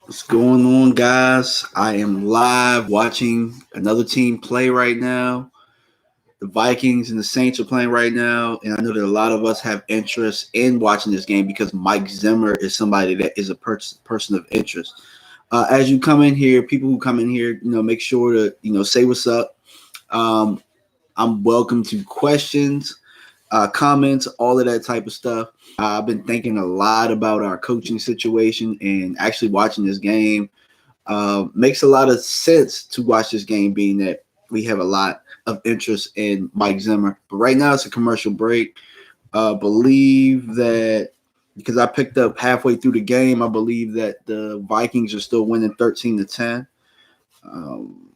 What's going on, guys? I am live watching another team play right now. The Vikings and the Saints are playing right now, and I know that a lot of us have interest in watching this game because Mike Zimmer is somebody that is a person of interest. As you come in here, people who come in here, make sure to say what's up. Um, I'm welcome to questions, comments, all of that type of stuff. I've been thinking a lot about our coaching situation and actually watching this game. Makes a lot of sense to watch this game, being that we have a lot of interest in Mike Zimmer. But right now, it's a commercial break. Believe that because I picked up halfway through the game, I believe that the Vikings are still winning 13-10. Um,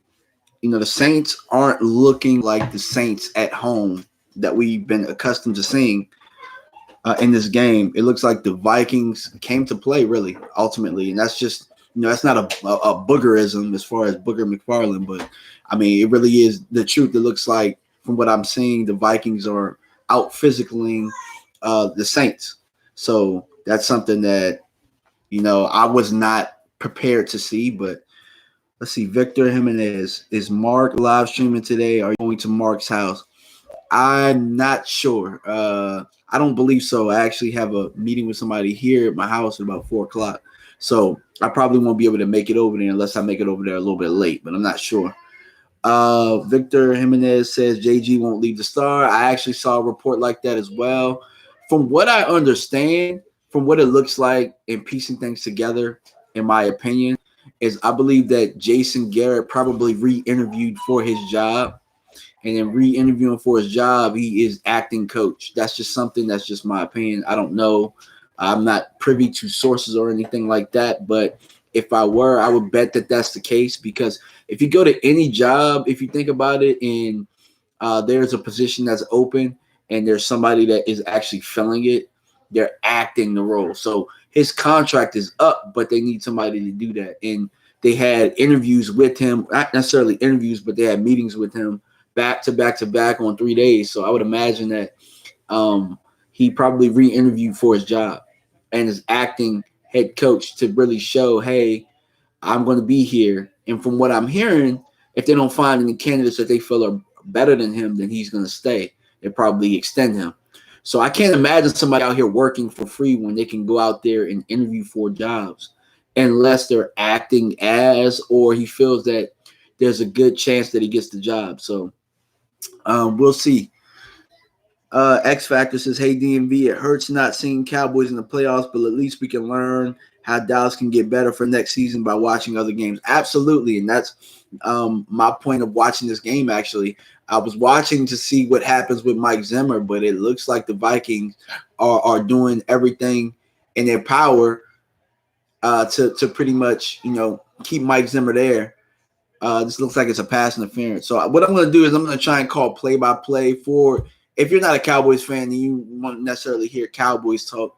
the Saints aren't looking like the Saints at home that we've been accustomed to seeing in this game. It looks like the Vikings came to play, really, ultimately, and that's just that's not a boogerism as far as Booger McFarland, but I mean it really is the truth. It looks like from what I'm seeing, the Vikings are out physicaling the Saints. So that's something that I was not prepared to see, but let's see. Victor Jimenez, is Mark live streaming today? Are you going to Mark's house? I'm not sure. I don't believe so. I actually have a meeting with somebody here at my house at about 4 o'clock. So I probably won't be able to make it over there unless I make it over there a little bit late, but I'm not sure. Victor Jimenez says JG won't leave the Star. I actually saw a report like that as well. From what I understand, from what it looks like and piecing things together, in my opinion, is I believe that Jason Garrett probably re-interviewed for his job, and then re-interviewing for his job, he is acting coach. That's just something. That's just my opinion. I don't know. I'm not privy to sources or anything like that. But if I were, I would bet that that's the case because if you go to any job, if you think about it, and there's a position that's open and there's somebody that is actually filling it, they're acting the role. So his contract is up, but they need somebody to do that. And they had interviews with him, not necessarily interviews, but they had meetings with him back to back to back on 3 days. So I would imagine that he probably re-interviewed for his job and is acting head coach to really show, hey, I'm going to be here. And from what I'm hearing, if they don't find any candidates that they feel are better than him, then he's going to stay. They probably extend him. So I can't imagine somebody out here working for free when they can go out there and interview for jobs, unless they're acting as, or he feels that there's a good chance that he gets the job. So we'll see. X Factor says, "Hey DMV, it hurts not seeing Cowboys in the playoffs, but at least we can learn how Dallas can get better for next season by watching other games." Absolutely, and that's my point of watching this game. Actually, I was watching to see what happens with Mike Zimmer, but it looks like the Vikings are doing everything in their power to pretty much keep Mike Zimmer there. This looks like it's a pass interference. So what I'm going to do is I'm going to try and call play-by-play for. If you're not a Cowboys fan and you won't necessarily hear Cowboys talk,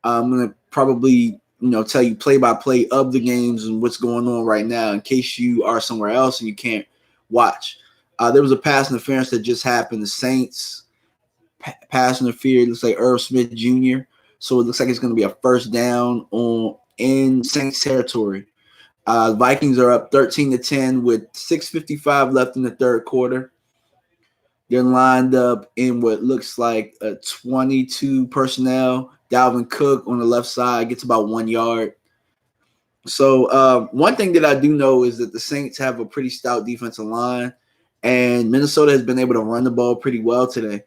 I'm going to probably tell you play-by-play of the games and what's going on right now in case you are somewhere else and you can't watch. There was a pass interference that just happened. The Saints pass interference. Looks like Irv Smith Jr. So it looks like it's going to be a first down in Saints territory. Vikings are up 13-10 with 6:55 left in the third quarter. They're lined up in what looks like a 22 personnel. Dalvin Cook on the left side gets about 1 yard. So one thing that I do know is that the Saints have a pretty stout defensive line, and Minnesota has been able to run the ball pretty well today.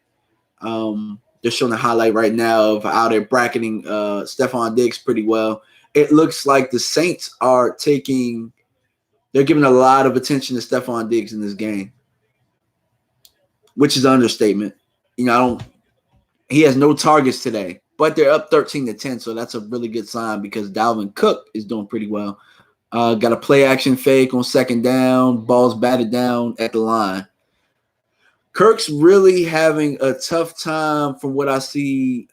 They're showing a highlight right now of how they're bracketing Stephon Diggs pretty well. It looks like the Saints are they're giving a lot of attention to Stephon Diggs in this game, which is an understatement. He has no targets today, but they're up 13-10, so that's a really good sign because Dalvin Cook is doing pretty well. Got a play action fake on second down, balls batted down at the line. Kirk's really having a tough time from what I see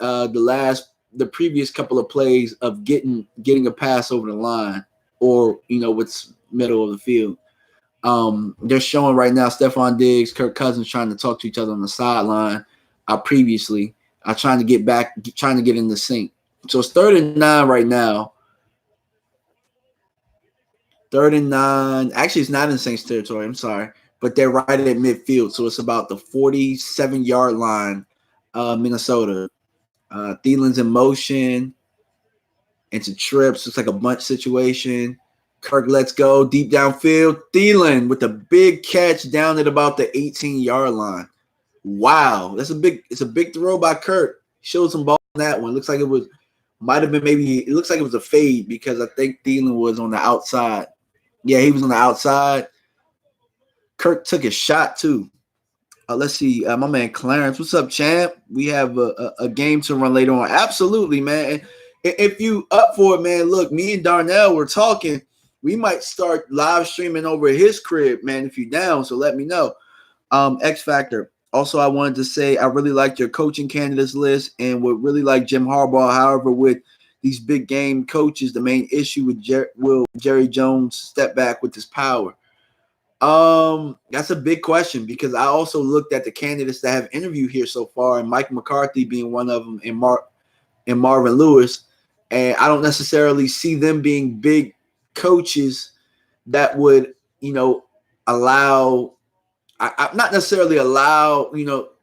the previous couple of plays of getting a pass over the line or what's middle of the field. They're showing right now Stephon Diggs, Kirk Cousins trying to talk to each other on the sideline. Previously, trying to get in the sync. So it's 3rd and 9 right now. Third and 9. Actually, it's not in Saints territory. I'm sorry. But they're right at midfield. So it's about the 47-yard line, Minnesota. Thielen's in motion into trips. It's like a bunch situation. Kirk lets go deep downfield. Thielen with a big catch down at about the 18-yard line. Wow, it's a big throw by Kirk. Showed some ball on that one. Looks like it might have been it looks like it was a fade because I think Thielen was on the outside. Yeah, he was on the outside. Kirk took a shot too. Let's see, my man Clarence. What's up, champ? We have a game to run later on. Absolutely, man. If you up for it, man, look, me and Darnell were talking. We might start live streaming over at his crib, man, if you're down. So let me know. X Factor. Also, I wanted to say I really liked your coaching candidates list and would really like Jim Harbaugh. However, with these big game coaches, the main issue with will Jerry Jones step back with his power? That's a big question because I also looked at the candidates that have interviewed here so far, and Mike McCarthy being one of them, and Marvin Lewis, and I don't necessarily see them being big coaches that would, allow. I not necessarily allow,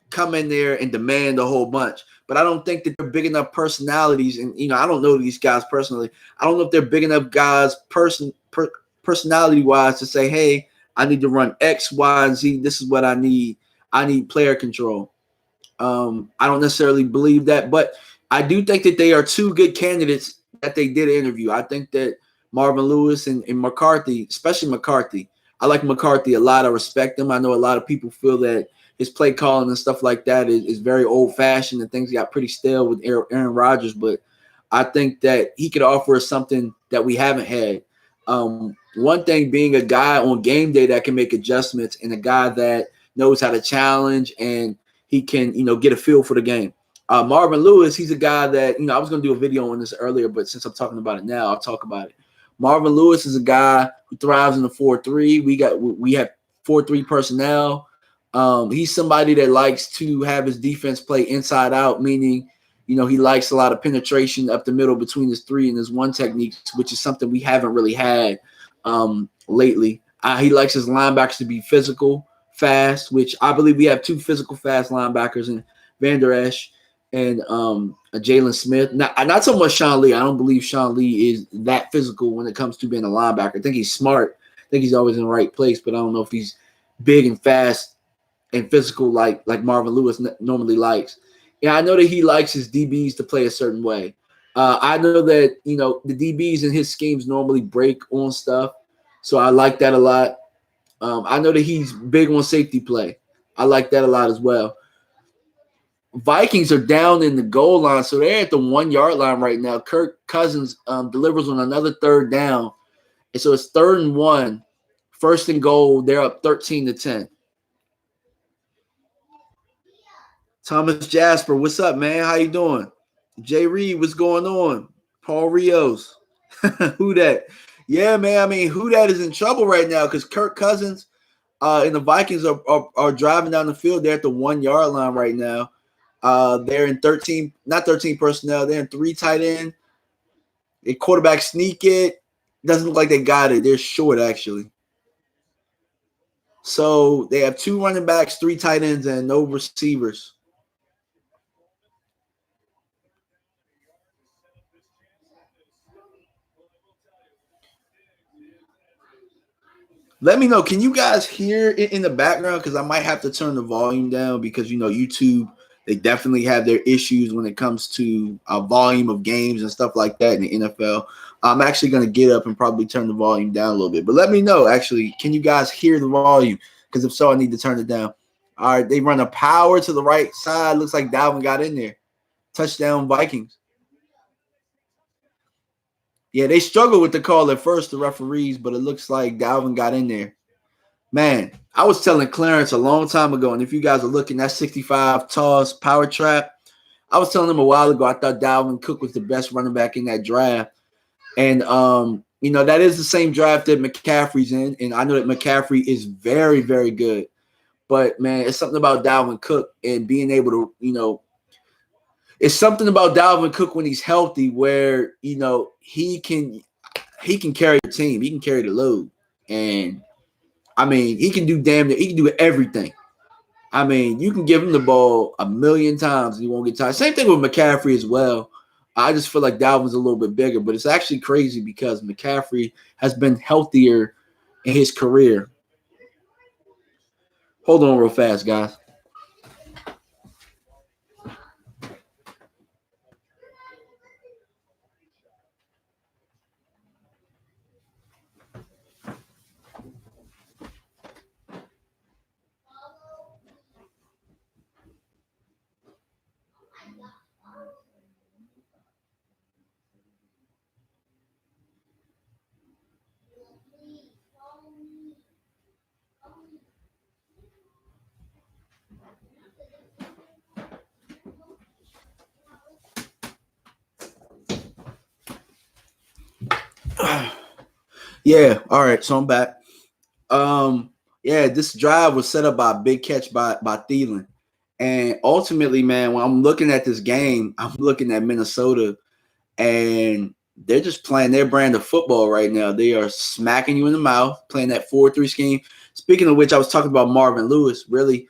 come in there and demand a whole bunch, but I don't think that they're big enough personalities, and I don't know these guys personally. I don't know if they're big enough guys personality wise to say, hey, I need to run X, Y, and Z. This is what I need. I need player control. I don't necessarily believe that, but I do think that they are two good candidates that they did interview. I think that Marvin Lewis and McCarthy, especially McCarthy, I like McCarthy a lot. I respect him. I know a lot of people feel that his play calling and stuff like that is very old-fashioned and things got pretty stale with Aaron Rodgers, but I think that he could offer us something that we haven't had. One thing being a guy on game day that can make adjustments and a guy that knows how to challenge and he can, get a feel for the game. Marvin Lewis, he's a guy that, I was going to do a video on this earlier, but since I'm talking about it now, I'll talk about it. Marvin Lewis is a guy who thrives in the 4-3. We have 4-3 personnel. He's somebody that likes to have his defense play inside out, meaning, he likes a lot of penetration up the middle between his 3 and his 1 techniques, which is something we haven't really had lately. He likes his linebackers to be physical, fast, which I believe we have 2 physical, fast linebackers in Van Der Esch and Jalen Smith. Not so much Sean Lee. I don't believe Sean Lee is that physical when it comes to being a linebacker. I think he's smart. I think he's always in the right place, but I don't know if he's big and fast and physical like Marvin Lewis normally likes. Yeah, I know that he likes his DBs to play a certain way. I know that, the DBs in his schemes normally break on stuff, so I like that a lot. I know that he's big on safety play. I like that a lot as well. Vikings are down in the goal line, so they're at the 1-yard line right now. Kirk Cousins delivers on another third down, and so it's 3rd and 1, 1st and goal. They're up 13-10. Thomas Jasper, what's up, man? How you doing? Jay Reed, what's going on? Paul Rios, who that? Yeah, man. I mean, who that is in trouble right now because Kirk Cousins and the Vikings are driving down the field. They're at the 1-yard line right now. They're in 13, not 13 personnel. They're in 3 tight end. A quarterback sneak it. Doesn't look like they got it. They're short, actually. So they have 2 running backs, 3 tight ends, and no receivers. Let me know. Can you guys hear it in the background? Because I might have to turn the volume down because, YouTube, they definitely have their issues when it comes to volume of games and stuff like that in the NFL. I'm actually going to get up and probably turn the volume down a little bit. But let me know, actually, can you guys hear the volume? Because if so, I need to turn it down. All right, they run a power to the right side. Looks like Dalvin got in there. Touchdown, Vikings. Yeah, they struggled with the call at first, the referees, but it looks like Dalvin got in there. Man, I was telling Clarence a long time ago, and if you guys are looking at 65 toss power trap, I was telling him a while ago I thought Dalvin Cook was the best running back in that draft. And, that is the same draft that McCaffrey's in, and I know that McCaffrey is very, very good. But, man, it's something about Dalvin Cook and being able to, it's something about Dalvin Cook when he's healthy where, he he can carry the team. He can carry the load. And I mean, he can do he can do everything. I mean, you can give him the ball a million times and he won't get tired. Same thing with McCaffrey as well. I just feel like Dalvin's a little bit bigger, but it's actually crazy because McCaffrey has been healthier in his career. Hold on real fast, guys. Yeah, all right, so I'm back. Yeah, this drive was set up by a big catch by Thielen. And ultimately, man, when I'm looking at this game, I'm looking at Minnesota, and they're just playing their brand of football right now. They are smacking you in the mouth, playing that 4-3 scheme. Speaking of which, I was talking about Marvin Lewis. Really,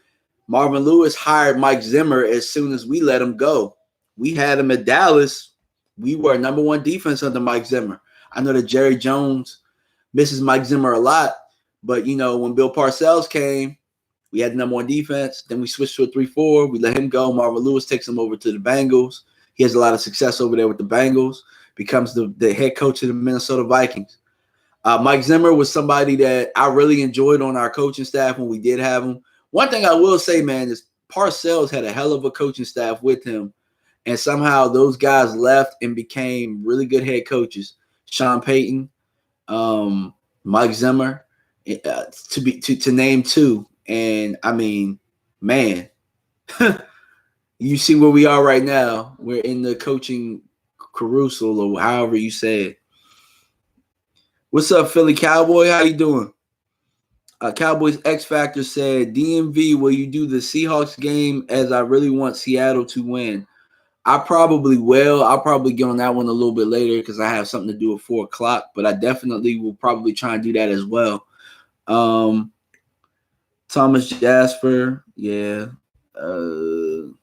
Marvin Lewis hired Mike Zimmer as soon as we let him go. We had him at Dallas. We were number one defense under Mike Zimmer. I know that Jerry Jones misses Mike Zimmer a lot, but, you know, when Bill Parcells came, we had the number one defense. Then we switched to a 3-4. We let him go. Marvin Lewis takes him over to the Bengals. He has a lot of success over there with the Bengals, becomes the head coach of the Minnesota Vikings. Mike Zimmer was somebody that I really enjoyed on our coaching staff when we did have him. One thing I will say, man, is Parcells had a hell of a coaching staff with him, and somehow those guys left and became really good head coaches. Sean Payton, Mike Zimmer, to name two. And I mean, man, you see where we are right now. We're in the coaching carousel, or however you say it. What's up, Philly Cowboy? How you doing? Cowboys X Factor said, DMV, will you do the Seahawks game, as I really want Seattle to win? I probably will. I'll probably get on that one a little bit later because I have something to do at 4 o'clock, but I definitely will probably try and do that as well. Thomas Jasper, yeah. And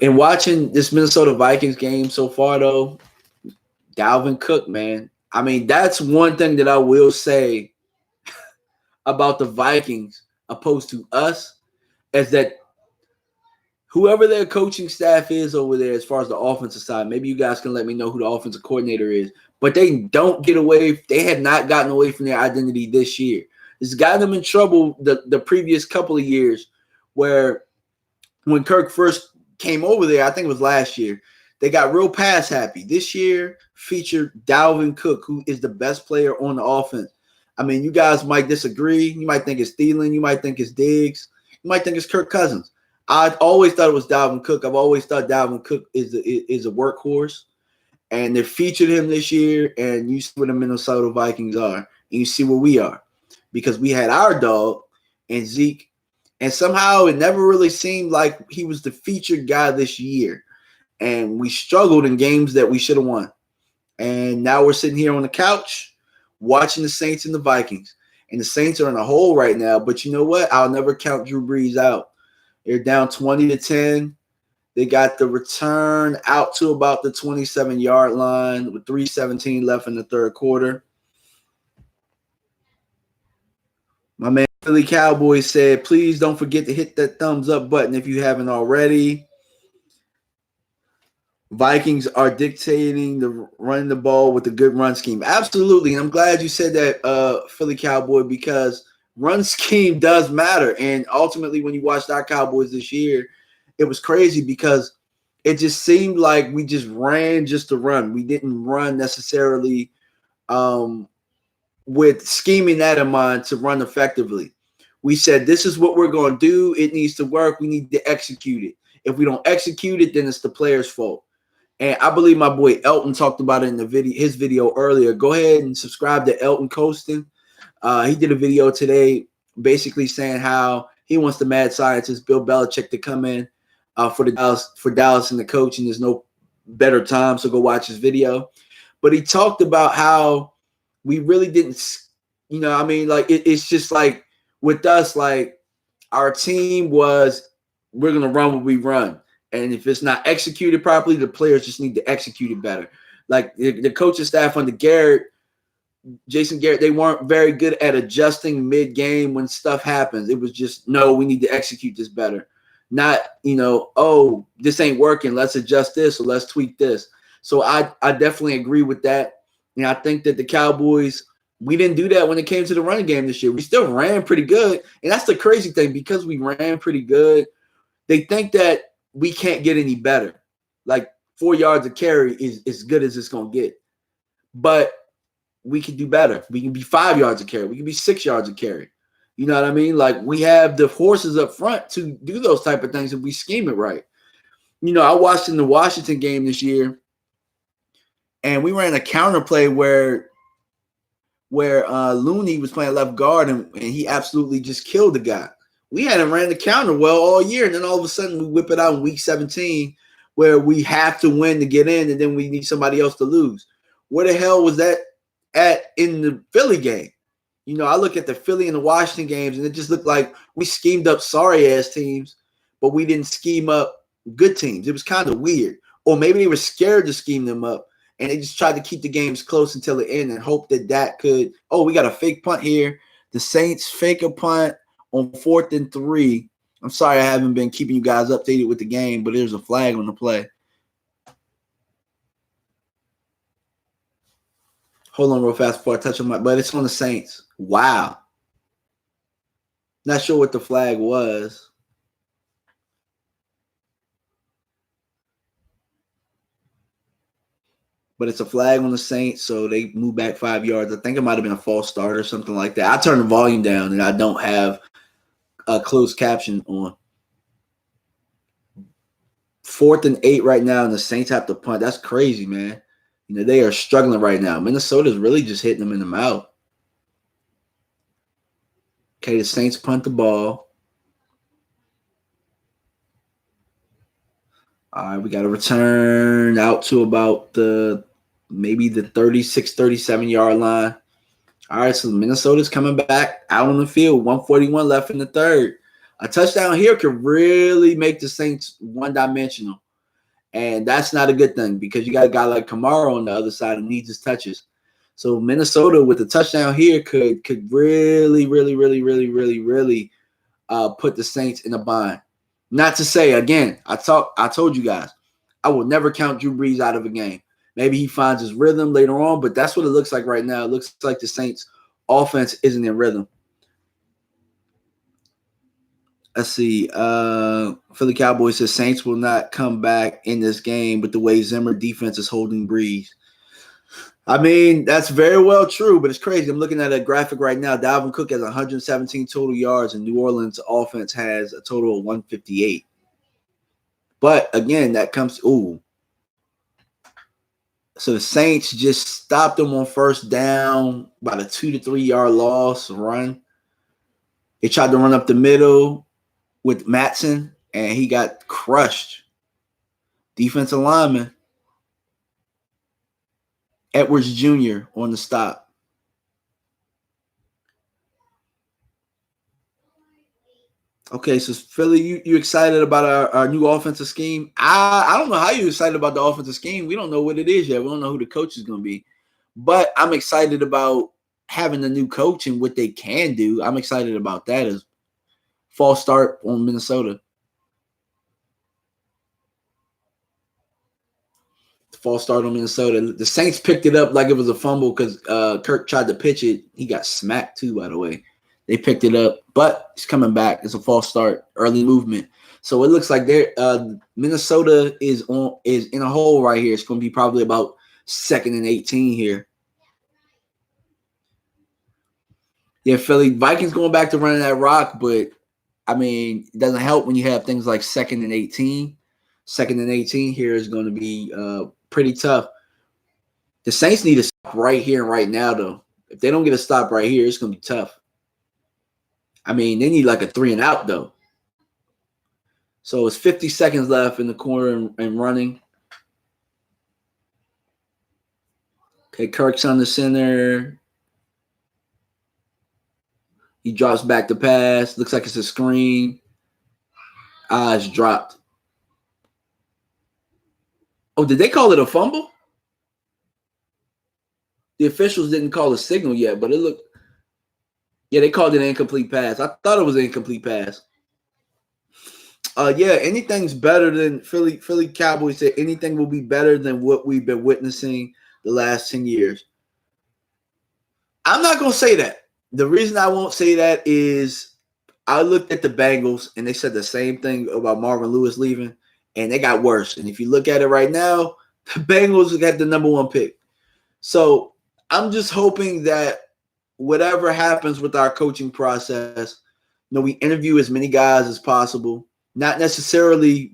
watching this Minnesota Vikings game so far, though, Dalvin Cook, man. I mean, that's one thing that I will say about the Vikings opposed to us, is that whoever their coaching staff is over there as far as the offensive side, maybe you guys can let me know who the offensive coordinator is, but they don't get away. They have not gotten away from their identity this year. It's gotten them in trouble the previous couple of years, where when Kirk first came over there, I think it was last year, they got real pass happy. This year featured Dalvin Cook, who is the best player on the offense. I mean, you guys might disagree. You might think it's Thielen. You might think it's Diggs. You might think it's Kirk Cousins. I always thought it was Dalvin Cook. I've always thought Dalvin Cook is a workhorse. And they featured him this year, and you see where the Minnesota Vikings are, and you see where we are. Because we had our dog and Zeke, and somehow it never really seemed like he was the featured guy this year. And we struggled in games that we should have won. And now we're sitting here on the couch watching the Saints and the Vikings. And the Saints are in a hole right now. But you know what? I'll never count Drew Brees out. They're down 20-10. They got the return out to about the 27-yard line with 3:17 left in the third quarter. My man Philly Cowboys said, please don't forget to hit that thumbs up button if you haven't already. Vikings are dictating the running the ball with a good run scheme. Absolutely. And I'm glad you said that, Philly Cowboy, because run scheme does matter. And ultimately, when you watched our Cowboys this year, it was crazy because it just seemed like we just ran just to run. We didn't run necessarily with scheming that in mind to run effectively. We said, this is what we're going to do. It needs to work. We need to execute it. If we don't execute it, then it's the player's fault. And I believe my boy Elton talked about it in his video earlier. Go ahead and subscribe to Elton Colston. He did a video today basically saying how he wants the mad scientist Bill Belichick to come in for Dallas and the coach, and there's no better time, so go watch his video. but he talked about how we really didn't, like it's just like with us, like our team was, we're going to run what we run. And if it's not executed properly, the players just need to execute it better. Like the coaching staff under Jason Garrett, they weren't very good at adjusting mid-game when stuff happens. It was just, no, we need to execute this better. Not, oh, this ain't working. Let's adjust this or let's tweak this. So I definitely agree with that. And I think that the Cowboys, we didn't do that when it came to the running game this year. We still ran pretty good. And that's the crazy thing. Because we ran pretty good, they think that we can't get any better. Like 4 yards of carry is as good as it's going to get. But we can do better. We can be 5 yards of carry. We can be 6 yards of carry. You know what I mean? Like we have the horses up front to do those type of things if we scheme it right. I watched in the Washington game this year, and we ran a counter play where Looney was playing left guard, and he absolutely just killed the guy. We hadn't ran the counter well all year, and then all of a sudden we whip it out in week 17 where we have to win to get in, and then we need somebody else to lose. Where the hell was that at in the Philly game? I look at the Philly and the Washington games, and it just looked like we schemed up sorry-ass teams, but we didn't scheme up good teams. It was kind of weird. Or maybe they were scared to scheme them up, and they just tried to keep the games close until the end and hope that could, we got a fake punt here. The Saints fake a punt on 4th and 3. I'm sorry I haven't been keeping you guys updated with the game, but there's a flag on the play. Hold on real fast before I touch on but it's on the Saints. Wow. Not sure what the flag was. But it's a flag on the Saints, so they move back 5 yards. I think it might have been a false start or something like that. I turned the volume down, and I don't have a closed caption on. 4th and 8 right now, and the Saints have to punt. That's crazy, man. They are struggling right now. Minnesota's really just hitting them in the mouth. Okay, the Saints punt the ball. All right, we got to return out to about maybe the 36, 37-yard line. All right, so Minnesota's coming back out on the field. 1:41 left in the third. A touchdown here could really make the Saints one-dimensional. And that's not a good thing because you got a guy like Kamara on the other side who needs his touches. So Minnesota with the touchdown here could really, really, really, really, really, really put the Saints in a bind. Not to say, again, I told you guys, I will never count Drew Brees out of a game. Maybe he finds his rhythm later on, but that's what it looks like right now. It looks like the Saints offense isn't in rhythm. Let's see. Philly Cowboys says Saints will not come back in this game with the way Zimmer defense is holding Breeze. I mean, that's very well true, but it's crazy. I'm looking at a graphic right now. Dalvin Cook has 117 total yards, and New Orleans offense has a total of 158. But again, that comes so the Saints just stopped them on first down, about a 2 to 3 yard loss run. They tried to run up the middle with Matson, and he got crushed. Defensive lineman Edwards Jr. on the stop. Okay, so Philly, you excited about our new offensive scheme? I don't know how you're excited about the offensive scheme. We don't know what it is yet. We don't know who the coach is going to be. But I'm excited about having a new coach and what they can do. I'm excited about that as false start on Minnesota. False start on Minnesota. The Saints picked it up like it was a fumble because Kirk tried to pitch it. He got smacked too, by the way. They picked it up, but it's coming back. It's a false start, early movement. So it looks like Minnesota is in a hole right here. It's going to be probably about 2nd and 18 here. Yeah, Philly Vikings going back to running that rock, but I mean, it doesn't help when you have things like 2nd and 18. 2nd and 18 here is going to be pretty tough. The Saints need to stop right here and right now, though. If they don't get a stop right here, it's going to be tough. I mean, they need like a 3 and out, though. So it's 50 seconds left in the corner and running. Okay, Kirk's on the center. He drops back to pass. Looks like it's a screen. It's dropped. Oh, did they call it a fumble? The officials didn't call a signal yet, but it looked. Yeah, they called it an incomplete pass. I thought it was an incomplete pass. Yeah, anything's better than Philly Cowboys said anything will be better than what we've been witnessing the last 10 years. I'm not going to say that. The reason I won't say that is I looked at the Bengals and they said the same thing about Marvin Lewis leaving, and they got worse. And if you look at it right now, the Bengals got the number 1 pick. So I'm just hoping that whatever happens with our coaching process, we interview as many guys as possible. Not necessarily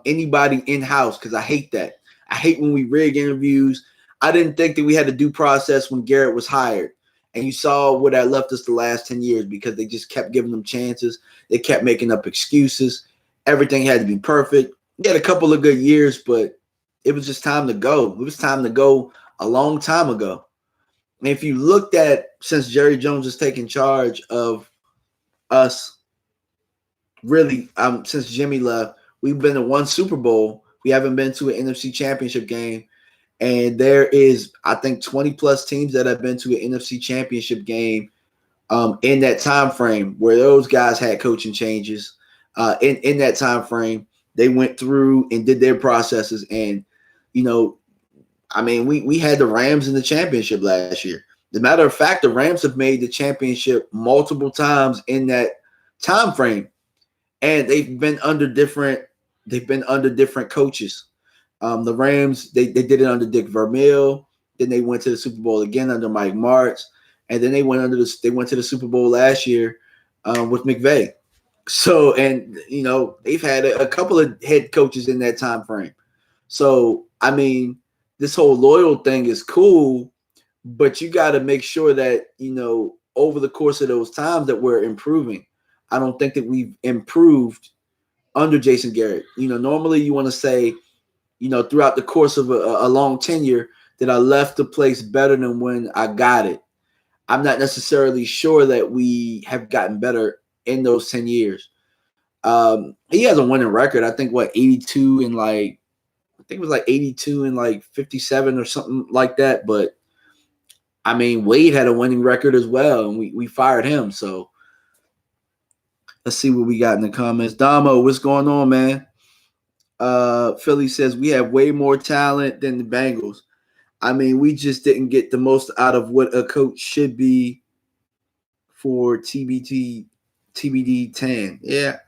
anybody in-house, because I hate that. I hate when we rig interviews. I didn't think that we had a due process when Garrett was hired. And you saw what that left us the last 10 years because they just kept giving them chances. They kept making up excuses. Everything had to be perfect. We had a couple of good years, but it was just time to go. It was time to go a long time ago. And if you looked at, since Jerry Jones has taken charge of us, really, since Jimmy left, we've been to 1 Super Bowl. We haven't been to an NFC Championship game. And there is, I think, 20-plus teams that have been to an NFC Championship game in that time frame where those guys had coaching changes. In that time frame, they went through and did their processes. And, we had the Rams in the championship last year. As a matter of fact, the Rams have made the championship multiple times in that time frame. And they've been under different coaches. The Rams, they did it under Dick Vermeil. Then they went to the Super Bowl again under Mike Martz, and then they went to the Super Bowl last year with McVay. So, and they've had a couple of head coaches in that time frame. So, this whole loyal thing is cool, but you got to make sure that over the course of those times that we're improving. I don't think that we've improved under Jason Garrett. Normally you want to say, throughout the course of a long tenure that I left the place better than when I got it. I'm not necessarily sure that we have gotten better in those 10 years. He has a winning record. I think 82 and I think it was 82 and 57 or something like that. But Wade had a winning record as well, and we fired him. So let's see what we got in the comments. Damo, what's going on, man? Philly says we have way more talent than the Bengals. We just didn't get the most out of what a coach should be for TBD 10. Yeah,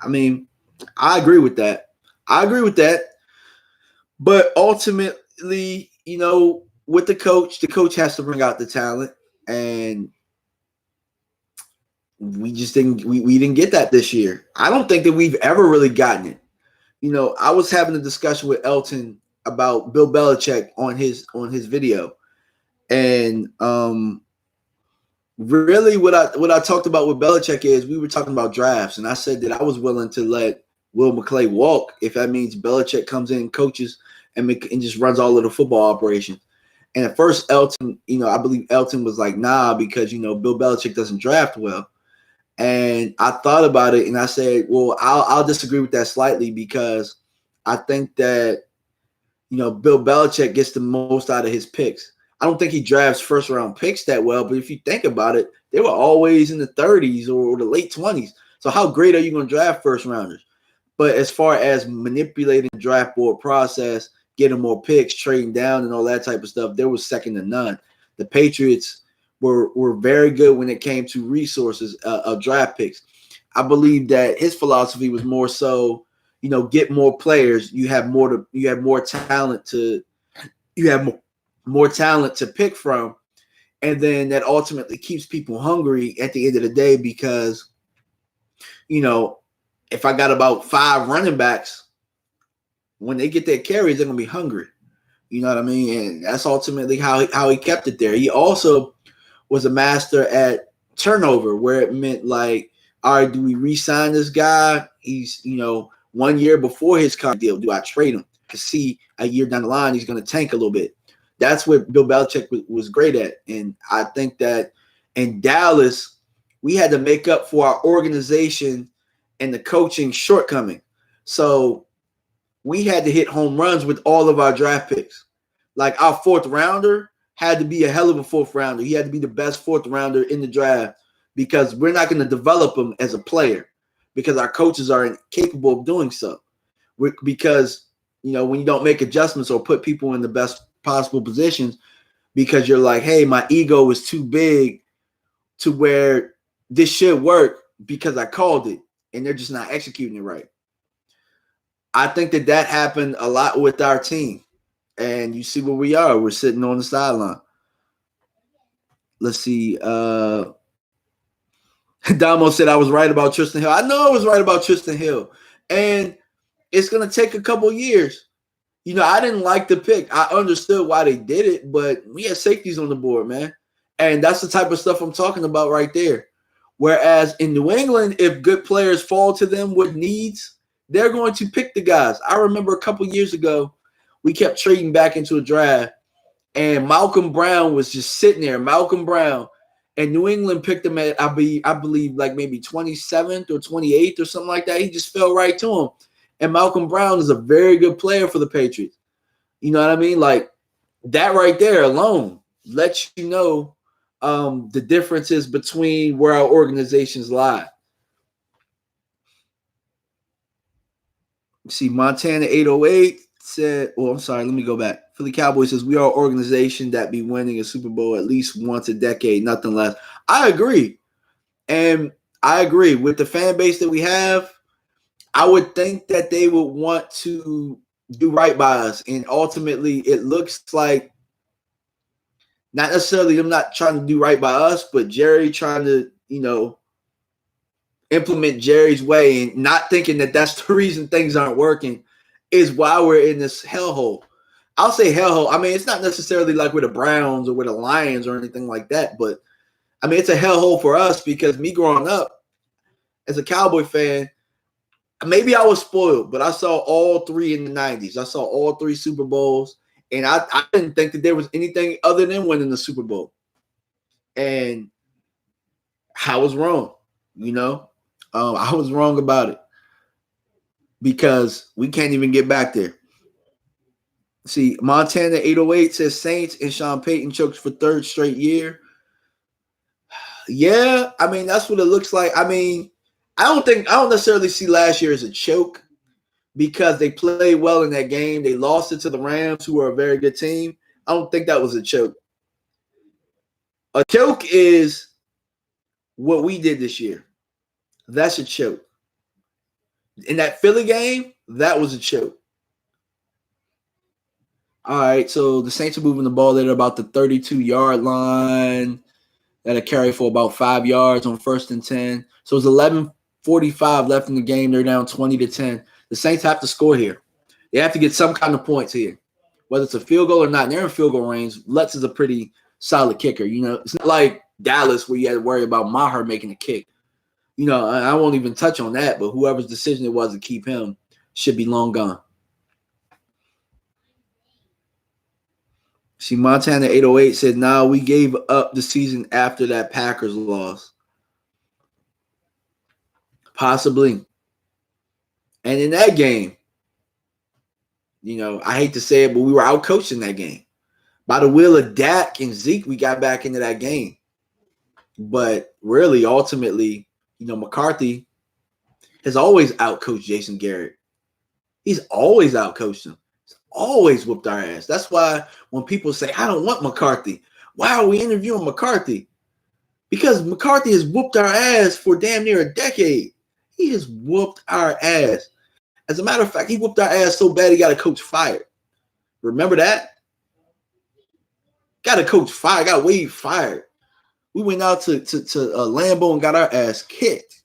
I agree with that. But ultimately, with the coach has to bring out the talent, and we just didn't get that this year. I don't think that we've ever really gotten it. I was having a discussion with Elton about Bill Belichick on his video, and really what I talked about with Belichick is we were talking about drafts, and I said that I was willing to let Will McClay walk if that means Belichick comes in, coaches, and just runs all of the football operations. And at first, Elton, I believe Elton was like, nah, because Bill Belichick doesn't draft well. And I thought about it, and I said, well, I'll disagree with that slightly because I think that, Bill Belichick gets the most out of his picks. I don't think he drafts first-round picks that well, but if you think about it, they were always in the 30s or the late 20s. So how great are you going to draft first-rounders? But as far as manipulating the draft board process, getting more picks, trading down, and all that type of stuff, there was second to none. The Patriots were very good when it came to resources of draft picks. I believe that his philosophy was more so, get more players. You have more talent to pick from, and then that ultimately keeps people hungry at the end of the day because, if I got about 5 running backs, when they get their carries, they're gonna be hungry. You know what I mean? And that's ultimately how he kept it there. He also was a master at turnover, where it meant all right, do we re-sign this guy? He's, 1 year before his contract deal. Do I trade him? To see a year down the line, he's going to tank a little bit. That's what Bill Belichick was great at. And I think that in Dallas, we had to make up for our organization and the coaching shortcoming. So we had to hit home runs with all of our draft picks. Like our fourth rounder had to be a hell of a fourth rounder. He had to be the best fourth rounder in the draft because we're not going to develop him as a player because our coaches are incapable of doing so. Because, when you don't make adjustments or put people in the best possible positions because you're like, hey, my ego is too big to where this should work because I called it and they're just not executing it right. I think that happened a lot with our team. And you see where we are. We're sitting on the sideline. Let's see. Damo said I was right about Tristan Hill. I know I was right about Tristan Hill. And it's going to take a couple years. I didn't like the pick. I understood why they did it, but we had safeties on the board, man. And that's the type of stuff I'm talking about right there. Whereas in New England, if good players fall to them with needs, they're going to pick the guys. I remember a couple years ago, we kept trading back into a draft, and Malcolm Brown was just sitting there. Malcolm Brown. And New England picked him at, I believe, like maybe 27th or 28th or something like that. He just fell right to him. And Malcolm Brown is a very good player for the Patriots. You know what I mean? Like that right there alone lets you know the differences between where our organizations lie. See, Montana 808 said, I'm sorry, let me go back. Philly Cowboys says, we are an organization that be winning a Super Bowl at least once a decade, nothing less. I agree. And I agree with the fan base that we have. I would think that they would want to do right by us. And ultimately, it looks like not necessarily them not trying to do right by us, but Jerry trying to, implement Jerry's way and not thinking that that's the reason things aren't working is why we're in this hellhole. I'll say hellhole. I mean, it's not necessarily like with the Browns or with the Lions or anything like that, but I mean, it's a hellhole for us because me growing up as a Cowboy fan, maybe I was spoiled, but I saw all three in the 90s. I saw all three Super Bowls, and I didn't think that there was anything other than winning the Super Bowl. And I was wrong, I was wrong about it because we can't even get back there. See, Montana 808 says Saints and Sean Payton chokes for third straight year. Yeah, I mean, that's what it looks like. I mean, I don't necessarily see last year as a choke because they played well in that game. They lost it to the Rams, who are a very good team. I don't think that was a choke. A choke is what we did this year. That's a choke. In that Philly game, that was a choke. All right, so the Saints are moving the ball at about the 32-yard line. That'll carry for about 5 yards on 1st and 10. So it's 11:45 left in the game. They're down 20-10. The Saints have to score here. They have to get some kind of points here, whether it's a field goal or not. They're in field goal range. Lutz is a pretty solid kicker. It's not like Dallas where you had to worry about Maher making a kick. I won't even touch on that, but whoever's decision it was to keep him should be long gone. See, Montana 808 said, "Nah, we gave up the season after that Packers loss." Possibly. And in that game, I hate to say it, but we were outcoached in that game. By the will of Dak and Zeke, we got back into that game. But really, ultimately, McCarthy has always outcoached Jason Garrett. He's always outcoached him. He's always whooped our ass. That's why when people say, I don't want McCarthy, why are we interviewing McCarthy? Because McCarthy has whooped our ass for damn near a decade. He has whooped our ass. As a matter of fact, he whooped our ass so bad he got a coach fired. Remember that? Got a coach fired, got Wade fired. We went out to Lambeau and got our ass kicked.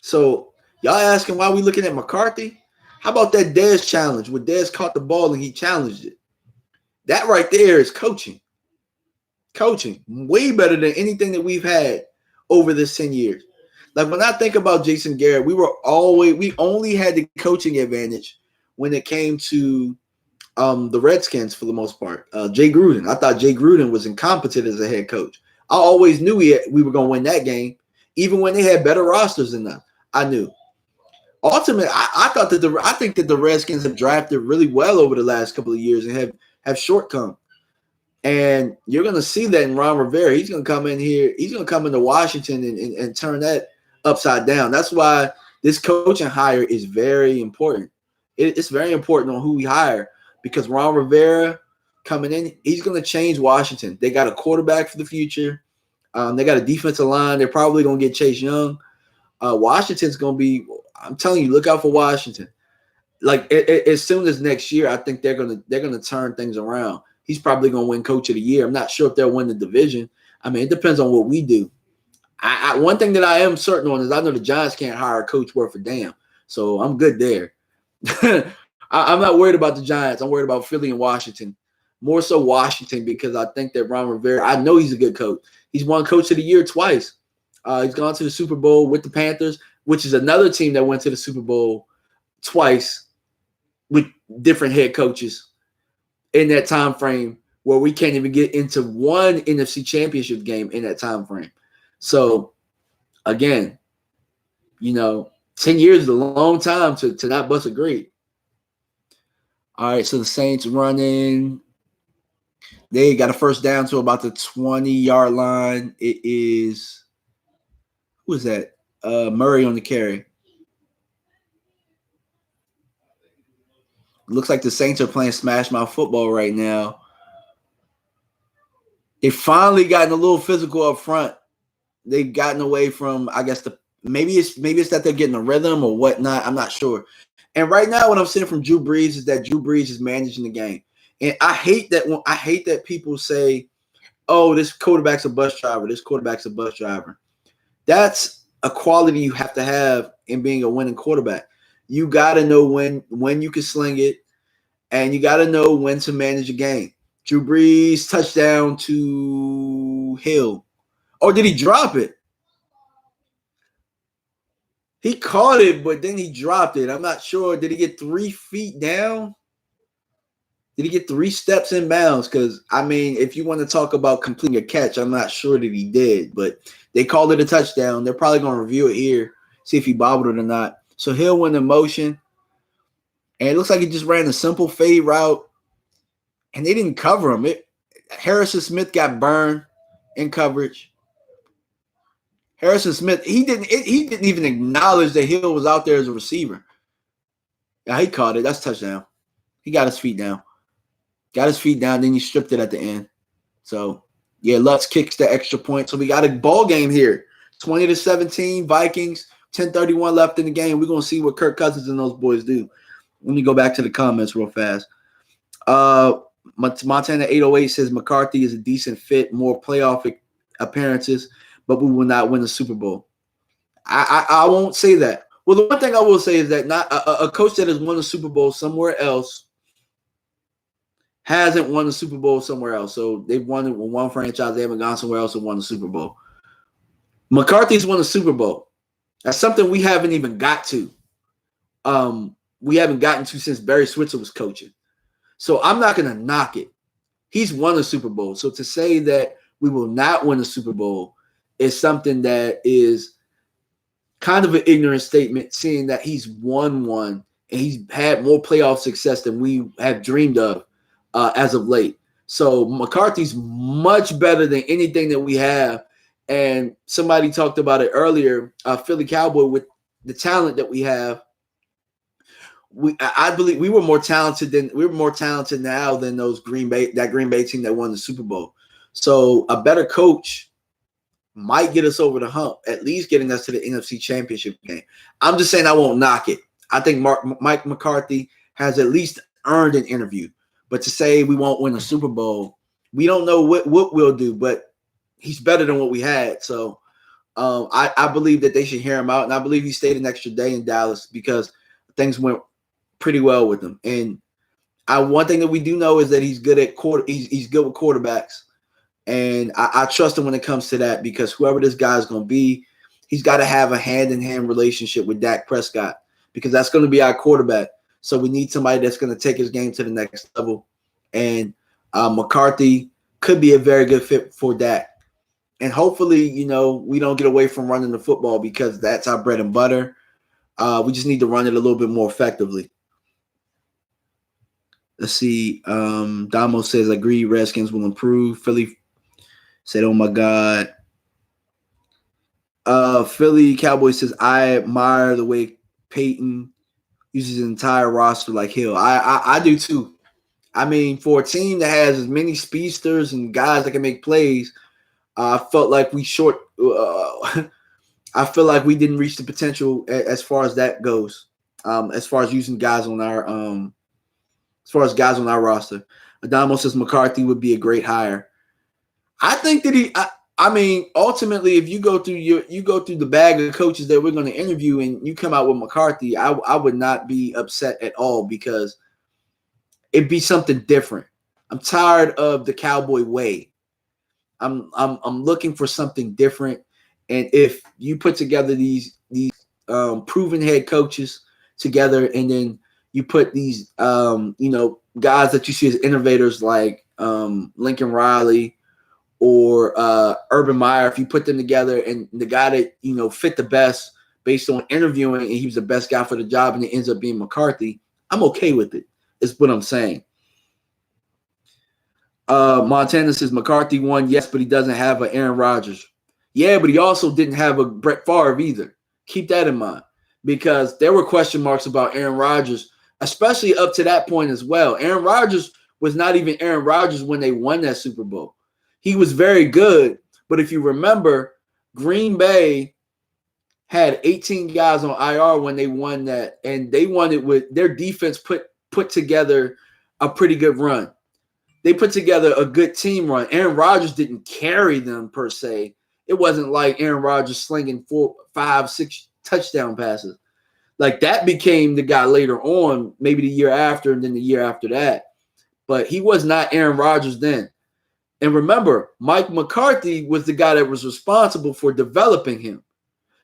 So y'all asking why we looking at McCarthy? How about that Dez challenge where Dez caught the ball and he challenged it? That right there is coaching. Coaching. Way better than anything that we've had over this 10 years. Like when I think about Jason Garrett, we only had the coaching advantage when it came to The Redskins for the most part. Jay Gruden. I thought Jay Gruden was incompetent as a head coach. I always knew we were going to win that game, even when they had better rosters than us. I knew. Ultimately, I think that the Redskins have drafted really well over the last couple of years and have shortcome. And you're going to see that in Ron Rivera. He's going to come in here. He's going to come into Washington and turn that upside down. That's why this coaching hire is very important. It's very important on who we hire because Ron Rivera coming in, he's going to change Washington. They got a quarterback for the future. They got a defensive line. They're probably going to get Chase Young. Washington's going to be – I'm telling you, look out for Washington. Like as soon as next year, I think they're gonna turn things around. He's probably going to win Coach of the Year. I'm not sure if they'll win the division. I mean, it depends on what we do. One thing that I am certain on is I know the Giants can't hire a coach worth a damn. So I'm good there. I'm not worried about the Giants. I'm worried about Philly and Washington. More so Washington because I think that Ron Rivera, I know he's a good coach. He's won Coach of the Year twice. He's gone to the Super Bowl with the Panthers, which is another team that went to the Super Bowl twice with different head coaches in that time frame where we can't even get into one NFC championship game in that time frame. So, again, 10 years is a long time to not bust a grade. All right, so the Saints running. They got a first down to about the 20-yard line. It is – who is that? Murray on the carry. Looks like the Saints are playing smash mouth football right now. They've finally gotten a little physical up front. They've gotten away from, I guess, maybe it's that they're getting a rhythm or whatnot. I'm not sure. And right now, what I'm seeing from Drew Brees is that Drew Brees is managing the game. And I hate that people say, "Oh, this quarterback's a bus driver. This quarterback's a bus driver." That's a quality you have to have in being a winning quarterback. You got to know when you can sling it, and you got to know when to manage a game. Drew Brees touchdown to Hill. Or did he drop it? He caught it, but then he dropped it. I'm not sure. Did he get 3 feet down? Did he get 3 steps in bounds? Because, I mean, if you want to talk about completing a catch, I'm not sure that he did. But they called it a touchdown. They're probably going to review it here, see if he bobbled it or not. So Hill went in motion. And it looks like he just ran a simple fade route. And they didn't cover him. Harrison Smith got burned in coverage. Harrison Smith, he didn't even acknowledge that Hill was out there as a receiver. Yeah, he caught it. That's a touchdown. He got his feet down. Then he stripped it at the end. So, yeah, Lutz kicks the extra point. So we got a ball game here. 20-17, Vikings, 10:31 left in the game. We're going to see what Kirk Cousins and those boys do. Let me go back to the comments real fast. Montana 808 says McCarthy is a decent fit, more playoff appearances, but we will not win the Super Bowl. I won't say that. Well, the one thing I will say is that not a coach that has won a Super Bowl somewhere else hasn't won the Super Bowl somewhere else. So they've won it with one franchise. They haven't gone somewhere else and won the Super Bowl. McCarthy's won the Super Bowl. That's something we haven't even got to. We haven't gotten to since Barry Switzer was coaching. So I'm not going to knock it. He's won a Super Bowl. So to say that we will not win a Super Bowl is something that is kind of an ignorant statement, seeing that he's won one and he's had more playoff success than we have dreamed of as of late. So McCarthy's much better than anything that we have. And somebody talked about it earlier, Philly Cowboy, with the talent that we have. I believe we're more talented now than those Green Bay team that won the Super Bowl. So a better coach might get us over the hump, at least getting us to the NFC Championship game. I'm just saying I won't knock it. I think Mike McCarthy has at least earned an interview. But to say we won't win a Super Bowl, we don't know what we'll do, but he's better than what we had. So I believe that they should hear him out, and I believe he stayed an extra day in Dallas because things went pretty well with him. And one thing that we do know is that he's good at he's good with quarterbacks. And I trust him when it comes to that, because whoever this guy is going to be, he's got to have a hand-in-hand relationship with Dak Prescott, because that's going to be our quarterback. So we need somebody that's going to take his game to the next level. And McCarthy could be a very good fit for that. And hopefully, we don't get away from running the football because that's our bread and butter. We just need to run it a little bit more effectively. Let's see. Damo says, agree, Redskins will improve. Philly said, oh, my God. Philly Cowboys says, I admire the way Peyton uses his entire roster like Hill. I do too. I mean, for a team that has as many speedsters and guys that can make plays, I felt like we I feel like we didn't reach the potential as far as that goes. As far as using guys on our roster. Adamo says McCarthy would be a great hire. I think that ultimately, if you go through the bag of coaches that we're going to interview and you come out with McCarthy, I would not be upset at all because it'd be something different. I'm tired of the Cowboy way. I'm looking for something different. And if you put together these proven head coaches together, and then you put these guys that you see as innovators like Lincoln Riley or Urban Meyer, if you put them together and the guy that fit the best based on interviewing and he was the best guy for the job and it ends up being McCarthy, I'm okay with it. Is what I'm saying. Montana says McCarthy won, yes, but he doesn't have an Aaron Rodgers. Yeah, but he also didn't have a Brett Favre either. Keep that in mind because there were question marks about Aaron Rodgers, especially up to that point as well. Aaron Rodgers was not even Aaron Rodgers when they won that Super Bowl. He was very good, but if you remember, Green Bay had 18 guys on IR when they won that, and they won it with their defense put together a pretty good run. They put together a good team run. Aaron Rodgers didn't carry them per se. It wasn't like Aaron Rodgers slinging 4, 5, 6 touchdown passes. Like that became the guy later on, maybe the year after and then the year after that. But he was not Aaron Rodgers then. And remember, Mike McCarthy was the guy that was responsible for developing him.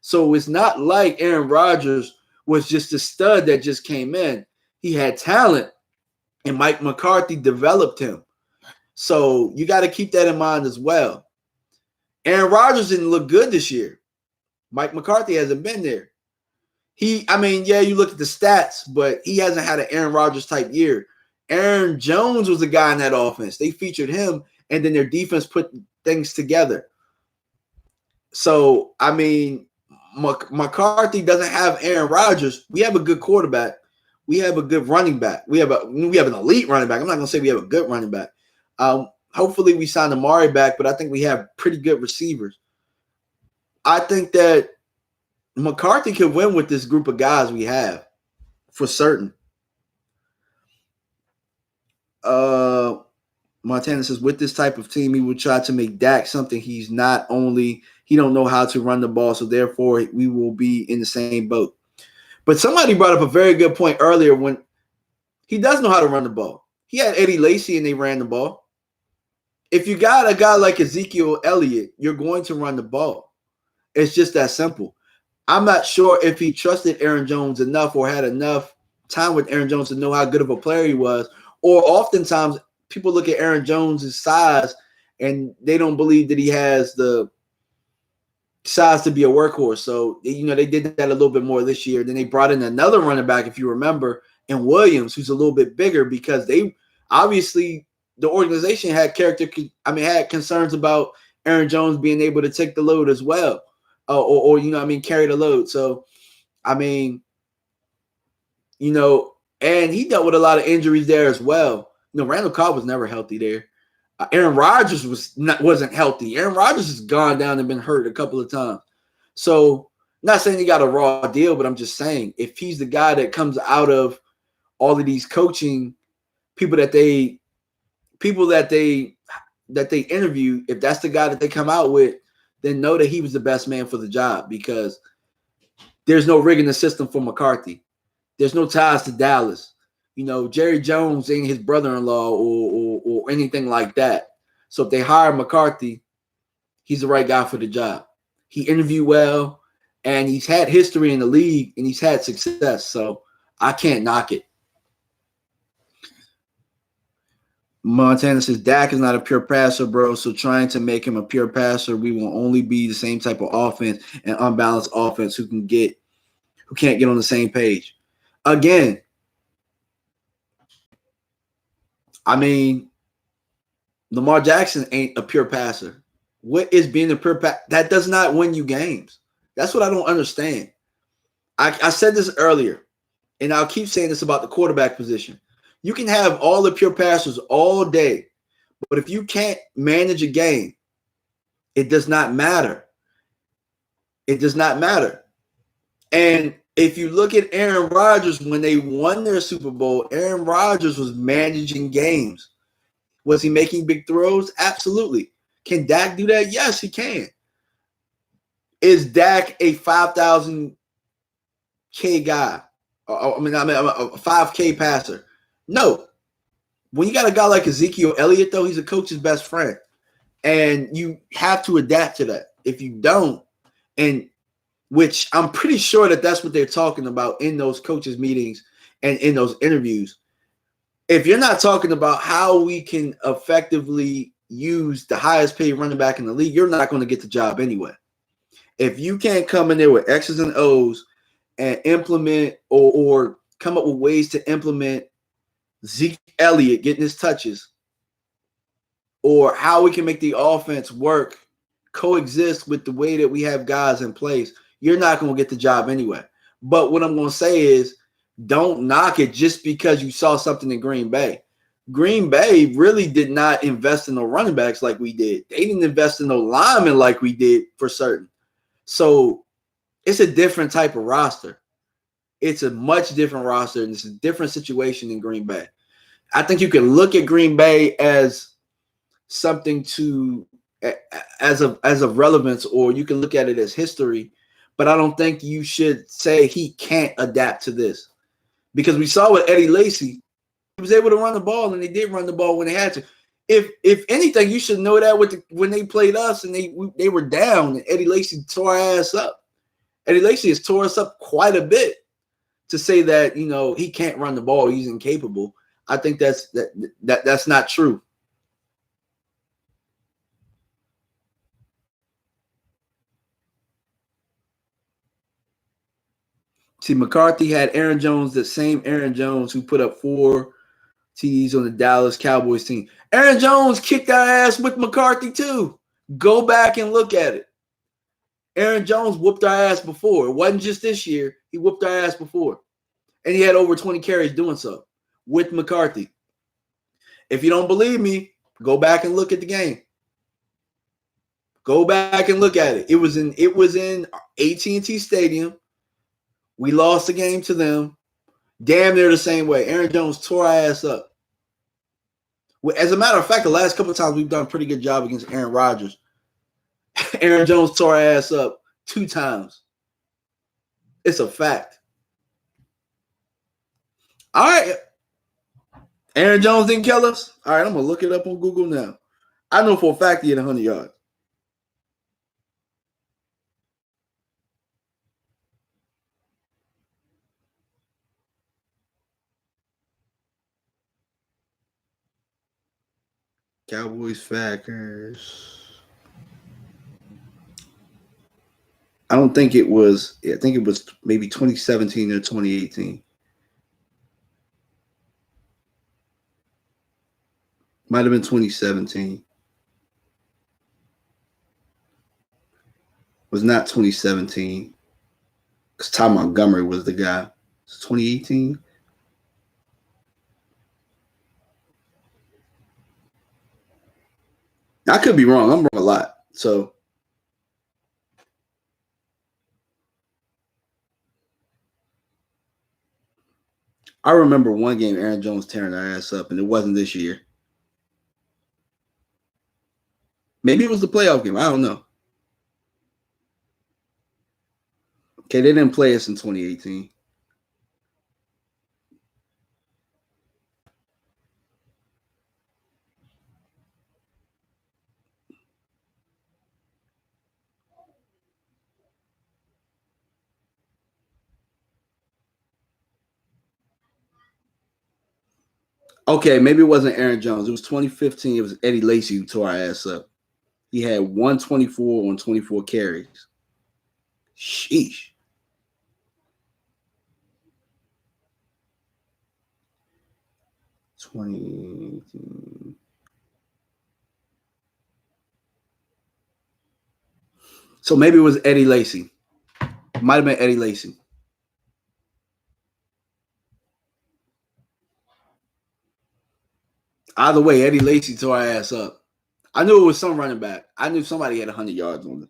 So it's not like Aaron Rodgers was just a stud that just came in. He had talent, and Mike McCarthy developed him. So you got to keep that in mind as well. Aaron Rodgers didn't look good this year. Mike McCarthy hasn't been there. You look at the stats, but he hasn't had an Aaron Rodgers type year. Aaron Jones was the guy in that offense. They featured him, and then their defense put things together. So, McCarthy doesn't have Aaron Rodgers. We have a good quarterback. We have a good running back. We have an elite running back. I'm not going to say we have a good running back. Hopefully we sign Amari back, but I think we have pretty good receivers. I think that McCarthy could win with this group of guys we have for certain. Montana says, with this type of team, he would try to make Dak something he's not. Only he don't know how to run the ball, so therefore we will be in the same boat. But somebody brought up a very good point earlier when he does know how to run the ball. He had Eddie Lacy and they ran the ball. If you got a guy like Ezekiel Elliott, you're going to run the ball. It's just that simple. I'm not sure if he trusted Aaron Jones enough or had enough time with Aaron Jones to know how good of a player he was. Or oftentimes people look at Aaron Jones' size and they don't believe that he has the size to be a workhorse. So, they did that a little bit more this year. Then they brought in another running back, if you remember, and Williams, who's a little bit bigger because they obviously the organization had had concerns about Aaron Jones being able to take the load as well, carry the load. So, and he dealt with a lot of injuries there as well. Randall Cobb was never healthy there. Aaron Rodgers wasn't healthy. Aaron Rodgers has gone down and been hurt a couple of times. So, not saying he got a raw deal, but I'm just saying if he's the guy that comes out of all of these coaching people that they interview, if that's the guy that they come out with, then know that he was the best man for the job because there's no rigging the system for McCarthy. There's no ties to Dallas. Jerry Jones ain't his brother-in-law or anything like that. So if they hire McCarthy, he's the right guy for the job. He interviewed well, and he's had history in the league, and he's had success. So I can't knock it. Montana says Dak is not a pure passer, bro. So trying to make him a pure passer, we will only be the same type of offense and unbalanced offense who can't get on the same page. Again, I mean, Lamar Jackson ain't a pure passer. What is being a pure passer? That does not win you games. That's what I don't understand. I said this earlier, and I'll keep saying this about the quarterback position. You can have all the pure passers all day, but if you can't manage a game, it does not matter. It does not matter. And if you look at Aaron Rodgers, when they won their Super Bowl, Aaron Rodgers was managing games. Was he making big throws? Absolutely. Can Dak do that? Yes, he can. Is Dak a 5,000K guy? I mean, I'm a 5K passer. No. When you got a guy like Ezekiel Elliott, though, he's a coach's best friend. And you have to adapt to that. If you don't, and which I'm pretty sure that that's what they're talking about in those coaches' meetings and in those interviews. If you're not talking about how we can effectively use the highest paid running back in the league, you're not going to get the job anyway. If you can't come in there with X's and O's and implement or come up with ways to implement Zeke Elliott getting his touches, or how we can make the offense work, coexist with the way that we have guys in place, you're not going to get the job anyway. But what I'm going to say is, don't knock it just because you saw something in Green Bay. Green Bay really did not invest in no running backs like we did. They didn't invest in no linemen like we did for certain. So it's a different type of roster. It's a much different roster, and it's a different situation in Green Bay. I think you can look at Green Bay as something as of relevance, or you can look at it as history, but I don't think you should say he can't adapt to this. Because we saw with Eddie Lacy, he was able to run the ball, and they did run the ball when they had to. If anything, you should know that when they played us and they were down, and Eddie Lacy tore our ass up. Eddie Lacy has tore us up quite a bit. To say that he can't run the ball, he's incapable, I think that's not true. See, McCarthy had Aaron Jones, the same Aaron Jones who put up 4 TDs on the Dallas Cowboys team. Aaron Jones kicked our ass with McCarthy too. Go back and look at it. Aaron Jones whooped our ass before. It wasn't just this year. He whooped our ass before. And he had over 20 carries doing so with McCarthy. If you don't believe me, go back and look at the game. Go back and look at it. It was in AT&T Stadium. We lost the game to them. Damn near the same way. Aaron Jones tore our ass up. As a matter of fact, the last couple of times we've done a pretty good job against Aaron Rodgers. Aaron Jones tore our ass up 2 times. It's a fact. All right. Aaron Jones didn't kill us? All right, I'm going to look it up on Google now. I know for a fact he had 100 yards. Cowboys, Packers. I don't think it was. I think it was maybe 2017 or 2018. Might have been 2017. Was not 2017. Because Ty Montgomery was the guy. It's 2018. I could be wrong. I'm wrong a lot. So I remember one game Aaron Jones tearing our ass up, and it wasn't this year. Maybe it was the playoff game. I don't know. Okay, they didn't play us in 2018. Okay, maybe it wasn't Aaron Jones. It was 2015. It was Eddie Lacy who tore our ass up. He had 124 on 24 carries. Sheesh. So maybe it was Eddie Lacy. It might have been Eddie Lacy. Either way, Eddie Lacy tore our ass up. I knew it was some running back. I knew somebody had 100 yards on it.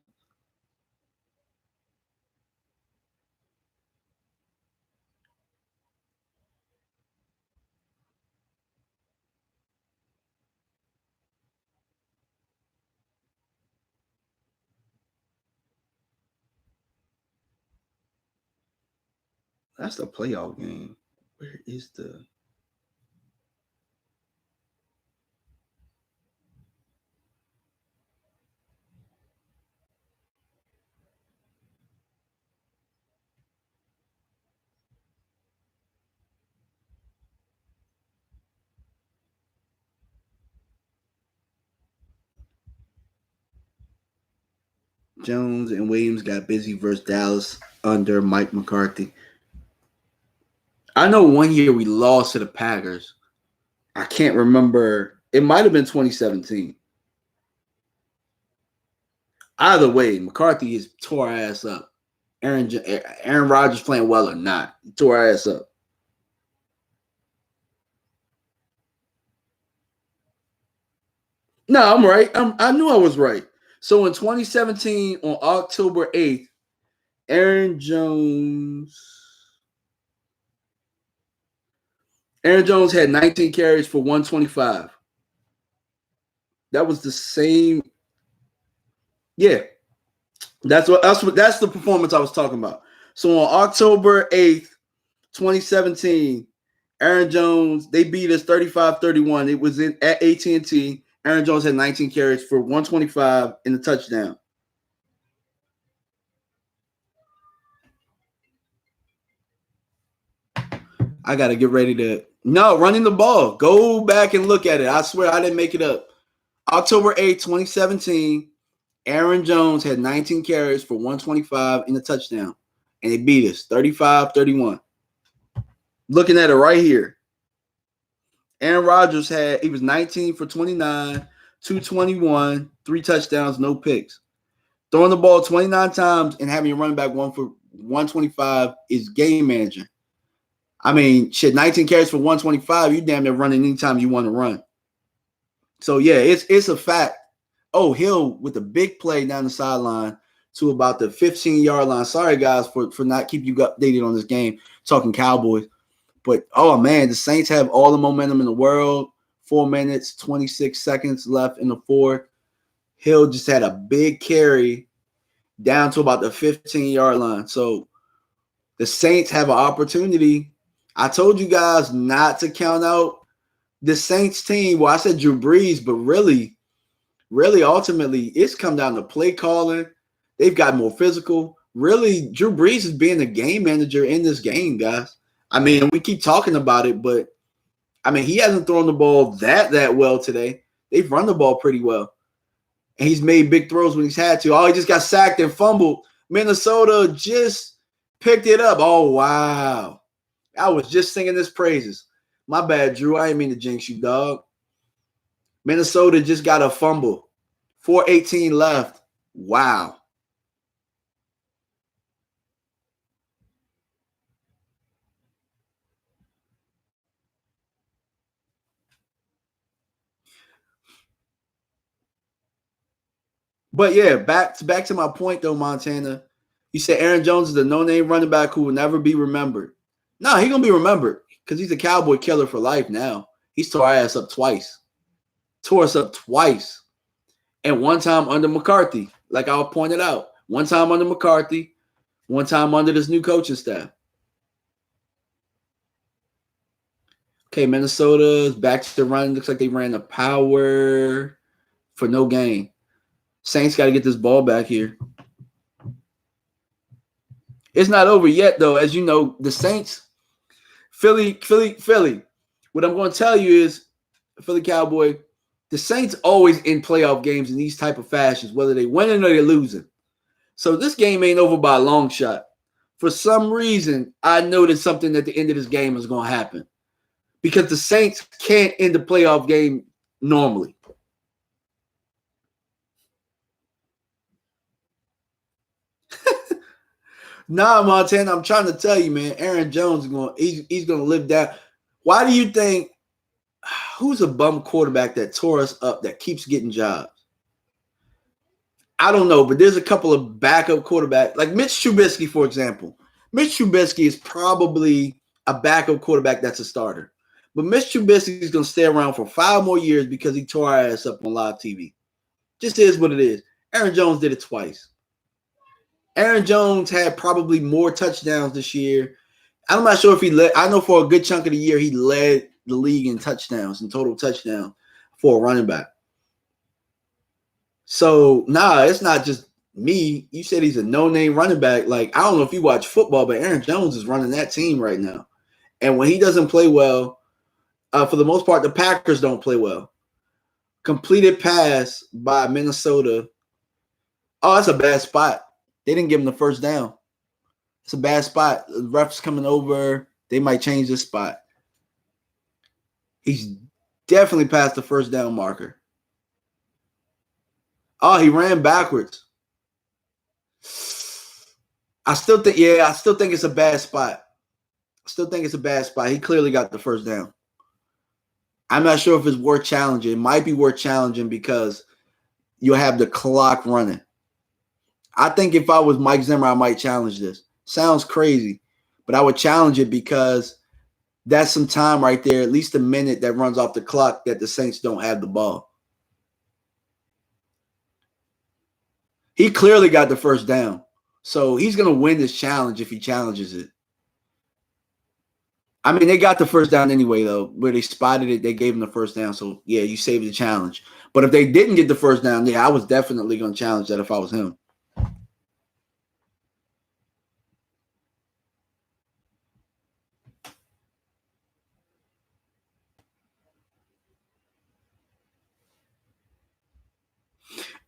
That's the playoff game. Where is the... Jones and Williams got busy versus Dallas under Mike McCarthy. I know one year we lost to the Packers. I can't remember. It might have been 2017. Either way, McCarthy has tore our ass up. Aaron Rodgers playing well or not, he tore our ass up. No, I'm right. I knew I was right. So in 2017, on October 8th, Aaron Jones had 19 carries for 125. That was the same. Yeah, that's the performance I was talking about. So on October 8th, 2017, Aaron Jones, they beat us 35-31. It was at AT&T. Aaron Jones had 19 carries for 125 in the touchdown. I got to get ready to... No, running the ball. Go back and look at it. I swear I didn't make it up. October 8th, 2017, Aaron Jones had 19 carries for 125 in the touchdown. And they beat us 35-31. Looking at it right here. Aaron Rodgers he was 19 for 29, 221, 3 touchdowns, no picks. Throwing the ball 29 times and having your running back 1 for 125 is game managing. I mean, shit, 19 carries for 125, you damn near running anytime you want to run. So, yeah, it's a fact. Oh, Hill with a big play down the sideline to about the 15-yard line. Sorry, guys, for not keeping you updated on this game, talking Cowboys. But, oh, man, the Saints have all the momentum in the world. 4 minutes, 26 seconds left in the fourth. Hill just had a big carry down to about the 15-yard line. So the Saints have an opportunity. I told you guys not to count out the Saints team. Well, I said Drew Brees, but really, ultimately, it's come down to play calling. They've got more physical. Really, Drew Brees is being the game manager in this game, guys. I mean, we keep talking about it, but, I mean, he hasn't thrown the ball that well today. They've run the ball pretty well. And he's made big throws when he's had to. Oh, he just got sacked and fumbled. Minnesota just picked it up. Oh, wow. I was just singing his praises. My bad, Drew. I didn't mean to jinx you, dog. Minnesota just got a fumble. 4:18 left. Wow. But yeah, back to my point though, Montana. You said Aaron Jones is a no-name running back who will never be remembered. No, he's gonna be remembered because he's a Cowboy killer for life now. He's tore our ass up twice. Tore us up twice. And one time under McCarthy, like I pointed out. One time under McCarthy, one time under this new coaching staff. Okay, Minnesota's back to the run. Looks like they ran the power for no gain. Saints got to get this ball back here. It's not over yet, though. As you know, the Saints, Philly. What I'm going to tell you is, for the Cowboy, the Saints always in playoff games in these type of fashions, whether they winning or they're losing. So this game ain't over by a long shot. For some reason, I noticed something at the end of this game is going to happen because the Saints can't end the playoff game normally. Nah, Montana, I'm trying to tell you, man. Aaron Jones is he's going to live down. Why do you think? Who's a bum quarterback that tore us up that keeps getting jobs? I don't know, but there's a couple of backup quarterbacks, like Mitch Trubisky, for example. Mitch Trubisky is probably a backup quarterback that's a starter. But Mitch Trubisky is going to stay around for 5 more years because he tore our ass up on live TV. Just is what it is. Aaron Jones did it twice. Aaron Jones had probably more touchdowns this year. I'm not sure if he led. I know for a good chunk of the year, he led the league in touchdowns, in total touchdowns for a running back. So, it's not just me. You said he's a no-name running back. Like, I don't know if you watch football, but Aaron Jones is running that team right now. And when he doesn't play well, for the most part, the Packers don't play well. Completed pass by Minnesota. Oh, that's a bad spot. They didn't give him the first down. It's a bad spot. The ref's coming over. They might change this spot. He's definitely past the first down marker. Oh, he ran backwards. I still think it's a bad spot. He clearly got the first down. I'm not sure if it's worth challenging. It might be worth challenging because you'll have the clock running. I think if I was Mike Zimmer, I might challenge this. Sounds crazy, but I would challenge it because that's some time right there, at least a minute that runs off the clock that the Saints don't have the ball. He clearly got the first down. So he's going to win this challenge if he challenges it. I mean, they got the first down anyway, though. Where they spotted it, they gave him the first down. So, yeah, you saved the challenge. But if they didn't get the first down, I was definitely going to challenge that if I was him.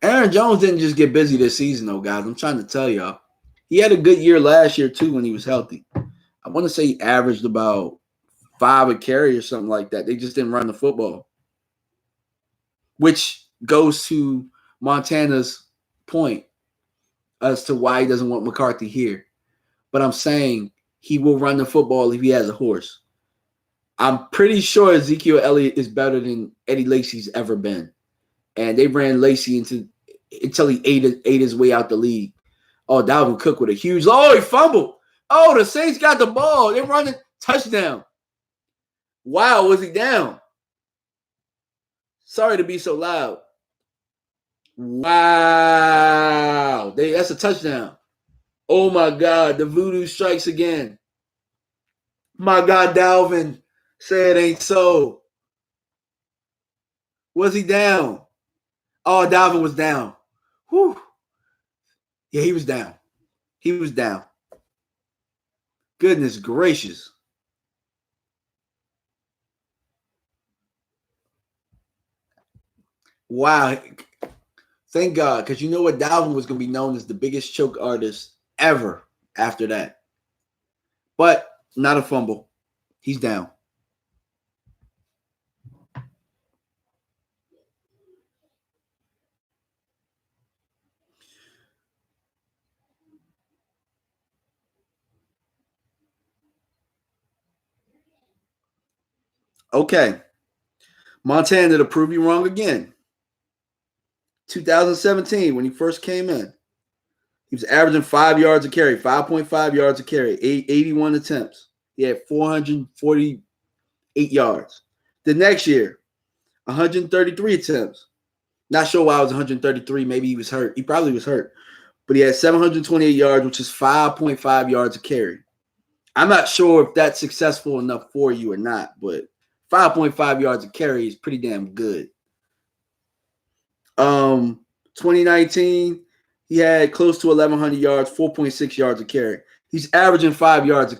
Aaron Jones didn't just get busy this season, though, guys. I'm trying to tell y'all. He had a good year last year, too, when he was healthy. I want to say he averaged about 5 a carry or something like that. They just didn't run the football, which goes to Montana's point as to why he doesn't want McCarthy here. But I'm saying he will run the football if he has a horse. I'm pretty sure Ezekiel Elliott is better than Eddie Lacy's ever been. And they ran Lacy until he ate his way out the league. Oh, Dalvin Cook with a huge – he fumbled. Oh, the Saints got the ball. They're running touchdown. Wow, was he down? Sorry to be so loud. Wow. That's a touchdown. Oh, my God. The voodoo strikes again. My God, Dalvin said ain't so. Was he down? Oh, Dalvin was down. Whew. Yeah, he was down. Goodness gracious. Wow. Thank God, because you know what? Dalvin was going to be known as the biggest choke artist ever after that. But not a fumble. He's down. Okay. Montana, to prove you wrong again. 2017, when he first came in, he was averaging 5 yards a carry, 5.5 yards a carry, 81 attempts. He had 448 yards. The next year, 133 attempts. Not sure why it was 133. Maybe he was hurt. He probably was hurt. But he had 728 yards, which is 5.5 yards a carry. I'm not sure if that's successful enough for you or not, but 5.5 yards a carry is pretty damn good. 2019, he had close to 1,100 yards, 4.6 yards a carry. He's averaging 5 yards a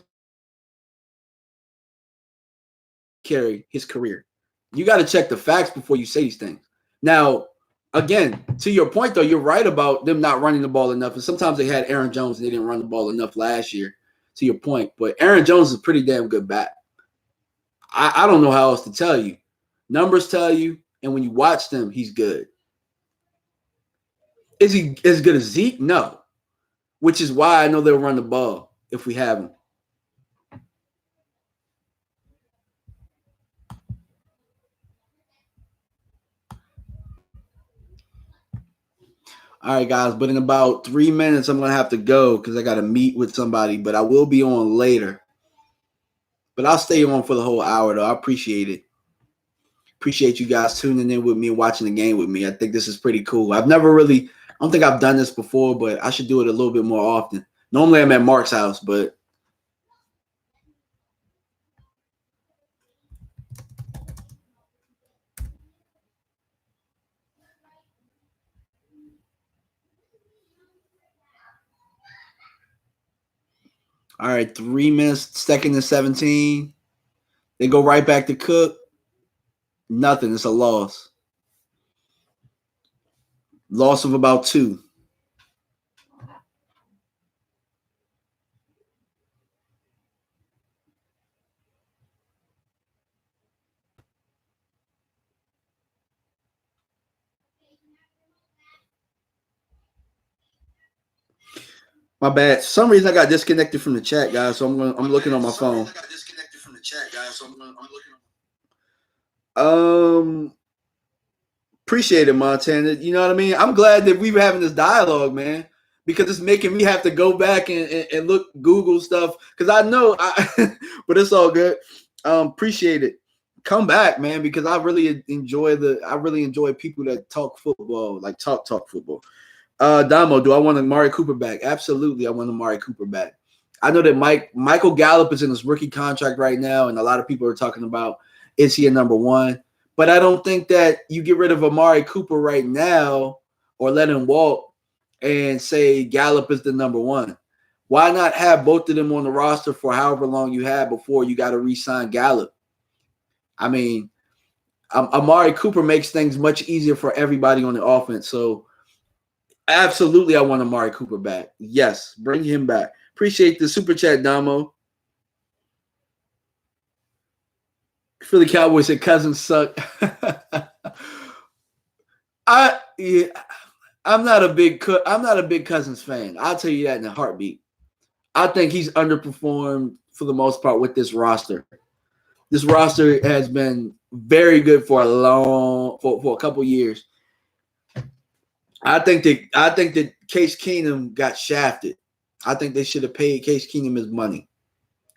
carry his career. You got to check the facts before you say these things. Now, again, to your point, though, you're right about them not running the ball enough. And sometimes they had Aaron Jones and they didn't run the ball enough last year, to your point. But Aaron Jones is a pretty damn good back. I don't know how else to tell you. Numbers tell you, and when you watch them, he's good. Is he as good as Zeke? No. Which is why I know they'll run the ball if we have him. All right, guys, but in about 3 minutes, I'm going to have to go because I got to meet with somebody, but I will be on later. But I'll stay on for the whole hour, though. I appreciate it. Appreciate you guys tuning in with me and watching the game with me. I think this is pretty cool. I don't think I've done this before, but I should do it a little bit more often. Normally I'm at Mark's house, but all right, 3 minutes, 2nd and 17. They go right back to Cook. Nothing. It's a loss. Loss of about 2. My bad. For some reason I got disconnected from the chat, guys. So I'm looking on my phone. I got disconnected from the chat, guys. So I'm looking. Appreciate it, Montana. You know what I mean? I'm glad that we were having this dialogue, man, because it's making me have to go back and look Google stuff because I know, but it's all good. Appreciate it. Come back, man, because I really enjoy people that talk football, like talk football. Damo, do I want Amari Cooper back? Absolutely, I want Amari Cooper back. I know that Michael Gallup is in his rookie contract right now, and a lot of people are talking about, is he a number one? But I don't think that you get rid of Amari Cooper right now or let him walk and say Gallup is the number one. Why not have both of them on the roster for however long you have before you got to re-sign Gallup? I mean, Amari Cooper makes things much easier for everybody on the offense. So, absolutely, I want Amari Cooper back. Yes, bring him back. Appreciate the super chat, Damo. Philly Cowboys said Cousins suck. I'm not a big Cousins fan. I'll tell you that in a heartbeat. I think he's underperformed for the most part with this roster. This roster has been very good for a couple years. I think that Case Keenum got shafted. I think they should have paid Case Keenum his money.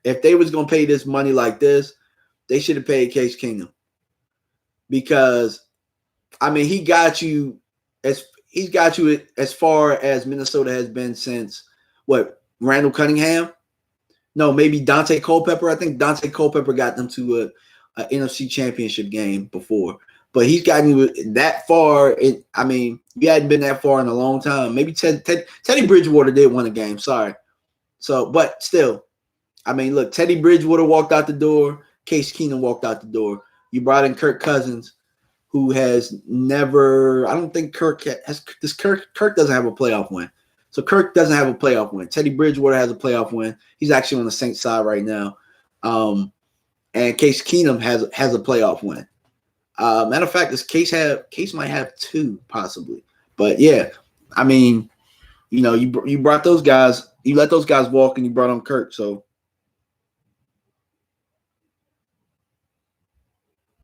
If they was gonna pay this money like this, they should have paid Case Keenum. Because I mean he got you as far as Minnesota has been since Randall Cunningham? No, maybe Dante Culpepper. I think Dante Culpepper got them to a NFC Championship game before. But he's gotten you that far. You hadn't been that far in a long time. Maybe Teddy Bridgewater did win a game. Sorry. So, but still, look, Teddy Bridgewater walked out the door. Case Keenum walked out the door. You brought in Kirk Cousins, who has never – I don't think Kirk doesn't have a playoff win. So Kirk doesn't have a playoff win. Teddy Bridgewater has a playoff win. He's actually on the Saints side right now. And Case Keenum has a playoff win. Matter of fact, Case might have 2 possibly. But yeah, you brought those guys, you let those guys walk, and you brought on Kirk. So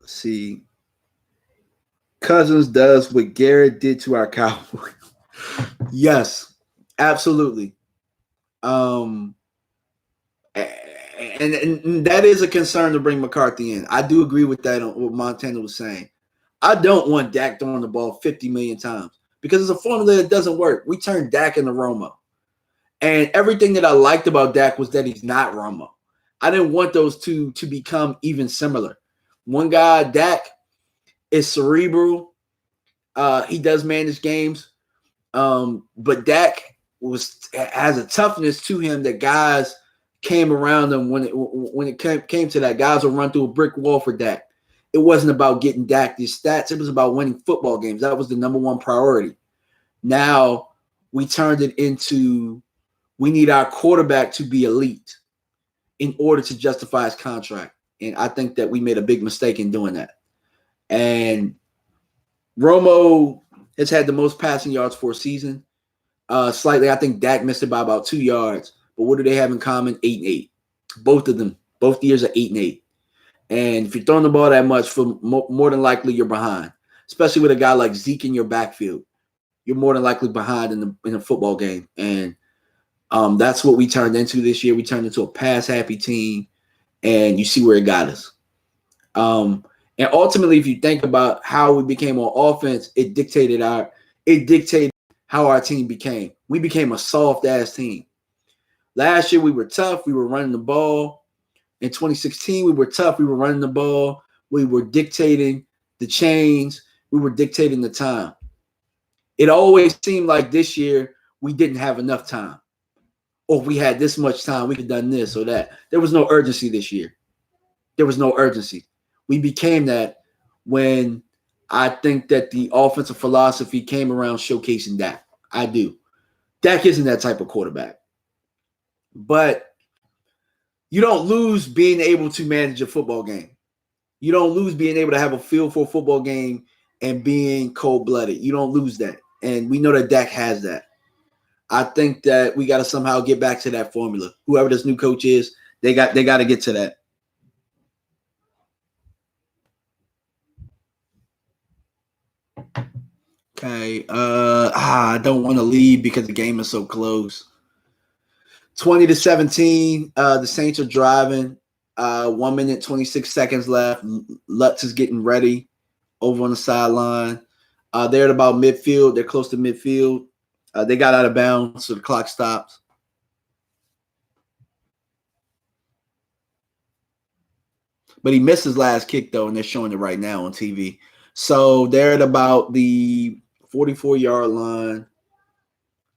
let's see. Cousins does what Garrett did to our Cowboys. Yes, absolutely. And that is a concern to bring McCarthy in. I do agree with that, what Montana was saying. I don't want Dak throwing the ball 50 million times because it's a formula that doesn't work. We turned Dak into Romo. And everything that I liked about Dak was that he's not Romo. I didn't want those two to become even similar. One guy, Dak, is cerebral. He does manage games. But Dak has a toughness to him that guys came around them when it came to that. Guys will run through a brick wall for Dak. It wasn't about getting Dak these stats. It was about winning football games. That was the number one priority. Now we turned it into we need our quarterback to be elite in order to justify his contract. And I think that we made a big mistake in doing that. And Romo has had the most passing yards for a season. Slightly, I think Dak missed it by about 2 yards. But what do they have in common? 8-8. Both of them, both years are 8-8. And if you're throwing the ball that much, for more than likely you're behind. Especially with a guy like Zeke in your backfield, you're more than likely behind in a football game. And that's what we turned into this year. We turned into a pass-happy team, and you see where it got us. And ultimately, if you think about how we became on offense, it dictated how our team became. We became a soft-ass team. Last year, we were tough. We were running the ball. In 2016, we were tough. We were running the ball. We were dictating the chains. We were dictating the time. It always seemed like this year we didn't have enough time. Or if we had this much time, we could have done this or that. There was no urgency this year. There was no urgency. We became that when I think that the offensive philosophy came around showcasing Dak. I do. Dak isn't that type of quarterback. But you don't lose being able to manage a football game. You don't lose being able to have a feel for a football game and being cold-blooded. You don't lose that. And we know that Dak has that. I think that we got to somehow get back to that formula. Whoever this new coach is, they got to get to that. Okay. I don't want to leave because the game is so close. 20-17. The Saints are driving. 1 minute, 26 seconds left. Lutz is getting ready over on the sideline. They're at about midfield. They're close to midfield. They got out of bounds, so the clock stops. But he missed his last kick, though, and they're showing it right now on TV. So they're at about the 44-yard line.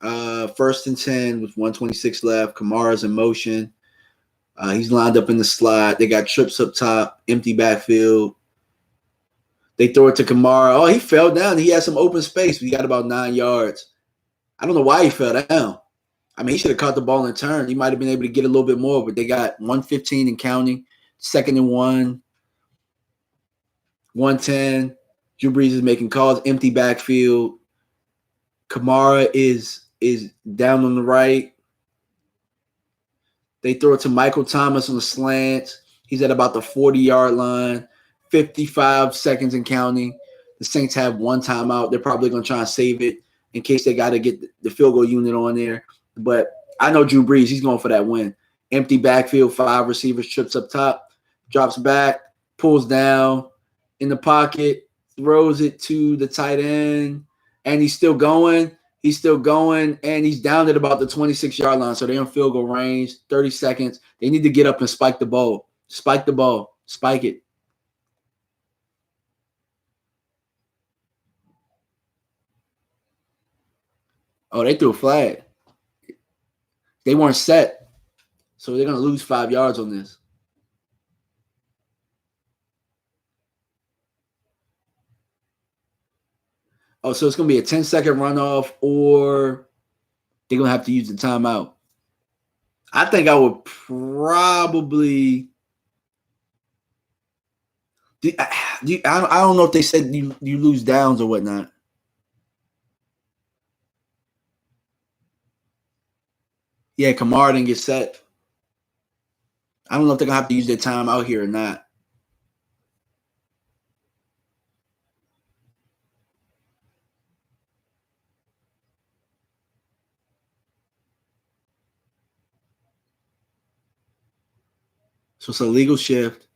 1st and 10 with 126 left. Kamara's in motion. He's lined up in the slot. They got trips up top, empty backfield. They throw it to Kamara. Oh, he fell down. He had some open space. We got about 9 yards. I don't know why he fell down. I mean, he should have caught the ball and turned. He might have been able to get a little bit more, but they got 115 and counting. 2nd and 1. 110. Drew Brees is making calls. Empty backfield. Kamara is down on the right. They throw it to Michael Thomas on the slant. He's at about the 40-yard line. 55 seconds and counting. The Saints have one timeout. They're probably going to try and save it in case they got to get the field goal unit on there. But I know Drew Brees. He's going for that win. Empty backfield, 5 receivers, trips up top, drops back, pulls down in the pocket, throws it to the tight end, and he's still going. He's still going, and he's down at about the 26-yard line, so they're in field goal range, 30 seconds. They need to get up and spike the ball. Spike the ball. Spike it. Oh, they threw a flag. They weren't set, so they're going to lose 5 yards on this. Oh, so it's going to be a 10-second runoff, or they're going to have to use the timeout. I think I would probably I don't know if they said you lose downs or whatnot. Yeah, Kamara didn't get set. I don't know if they're going to have to use their time out here or not. So it's a legal shift.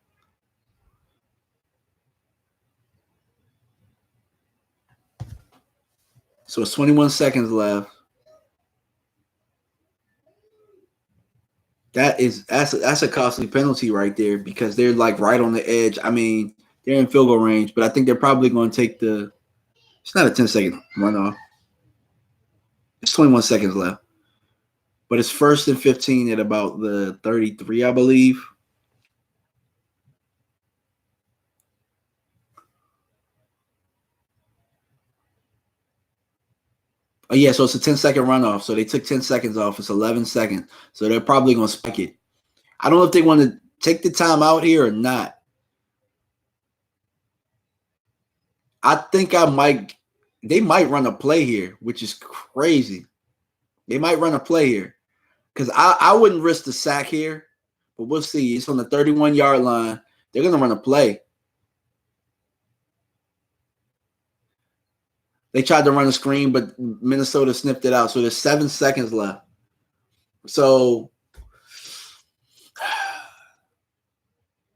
So it's 21 seconds left. That's a costly penalty right there because they're like right on the edge. I mean, they're in field goal range, but I think they're probably going to take the. It's not a 10-second runoff. It's 21 seconds left. But it's 1st and 15 at about the 33, I believe. Oh, yeah, so it's a 10-second runoff. So they took 10 seconds off. It's 11 seconds. So they're probably going to spike it. I don't know if they want to take the time out here or not. I think they might run a play here, which is crazy. They might run a play here because I wouldn't risk the sack here, but we'll see. It's on the 31-yard line. They're going to run a play. They tried to run a screen, but Minnesota sniffed it out. So there's 7 seconds left. So,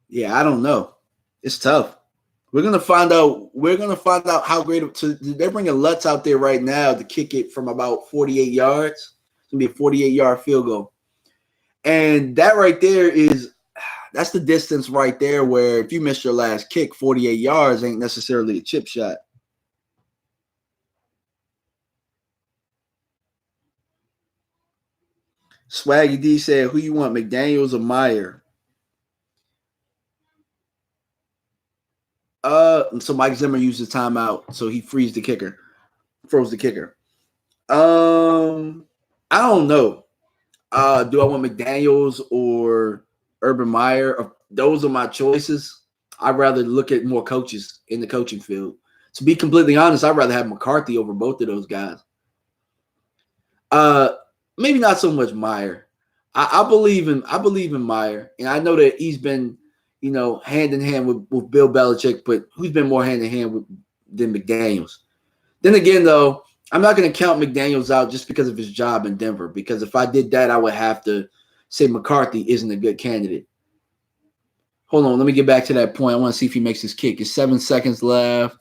yeah, I don't know. It's tough. We're gonna find out. We're gonna find out how great. They're bringing Lutz out there right now to kick it from about 48 yards. It's gonna be a 48-yard field goal, and that right there that's the distance right there. Where if you miss your last kick, 48 yards ain't necessarily a chip shot. Swaggy D said, "Who you want, McDaniels or Meyer?" So Mike Zimmer used his timeout, so he froze the kicker. I don't know. Do I want McDaniels or Urban Meyer? Those are my choices. I'd rather look at more coaches in the coaching field. To be completely honest, I'd rather have McCarthy over both of those guys. Maybe not so much Meyer. I believe in Meyer, and I know that he's been, hand in hand with Bill Belichick, but who's been more hand in hand than McDaniels? Then again, though, I'm not going to count McDaniels out just because of his job in Denver, because if I did that, I would have to say McCarthy isn't a good candidate. Hold on, let me get back to that point. I want to see if he makes his kick. It's 7 seconds left,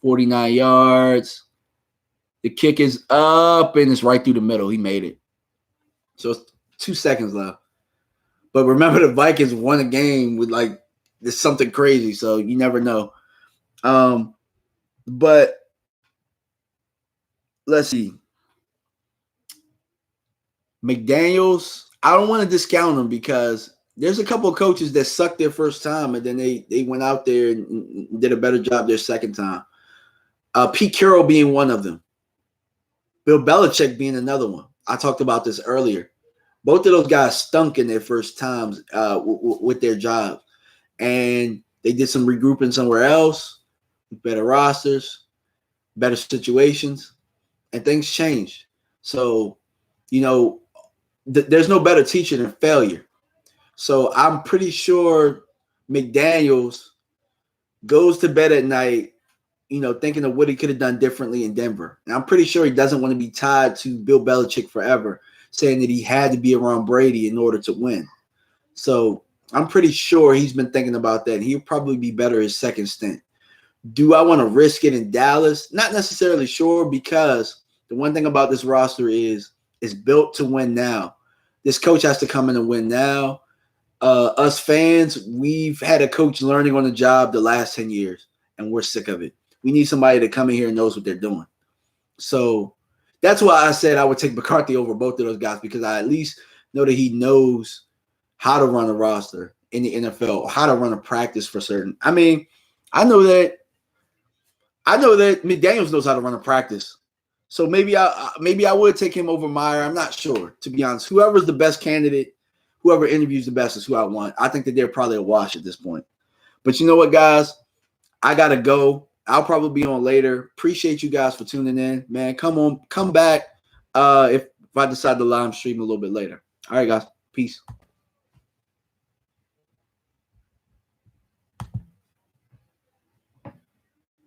49 yards. The kick is up, and it's right through the middle. He made it. So it's 2 seconds left. But remember, the Vikings won a game with there's something crazy, so you never know. But let's see. McDaniels, I don't want to discount him because there's a couple of coaches that sucked their first time and then they went out there and did a better job their second time. Pete Carroll being one of them. Bill Belichick being another one. I talked about this earlier. Both of those guys stunk in their first times with their jobs. And they did some regrouping somewhere else, better rosters, better situations, and things changed. So, there's no better teacher than failure. So I'm pretty sure McDaniels goes to bed at night, thinking of what he could have done differently in Denver. And I'm pretty sure he doesn't want to be tied to Bill Belichick forever, saying that he had to be around Brady in order to win. So I'm pretty sure he's been thinking about that. He'll probably be better his second stint. Do I want to risk it in Dallas? Not necessarily sure, because the one thing about this roster is it's built to win now. This coach has to come in and win now. Us fans, we've had a coach learning on the job the last 10 years, and we're sick of it. We need somebody to come in here and knows what they're doing. So that's why I said I would take McCarthy over both of those guys, because I at least know that he knows how to run a roster in the NFL, how to run a practice for certain. I mean, I know that McDaniels knows how to run a practice. So maybe I would take him over Meyer. I'm not sure, to be honest. Whoever's the best candidate, whoever interviews the best is who I want. I think that they're probably a wash at this point. But you know what, guys? I got to go. I'll probably be on later. Appreciate you guys for tuning in. Man, come back if I decide to live stream a little bit later. All right, guys. Peace.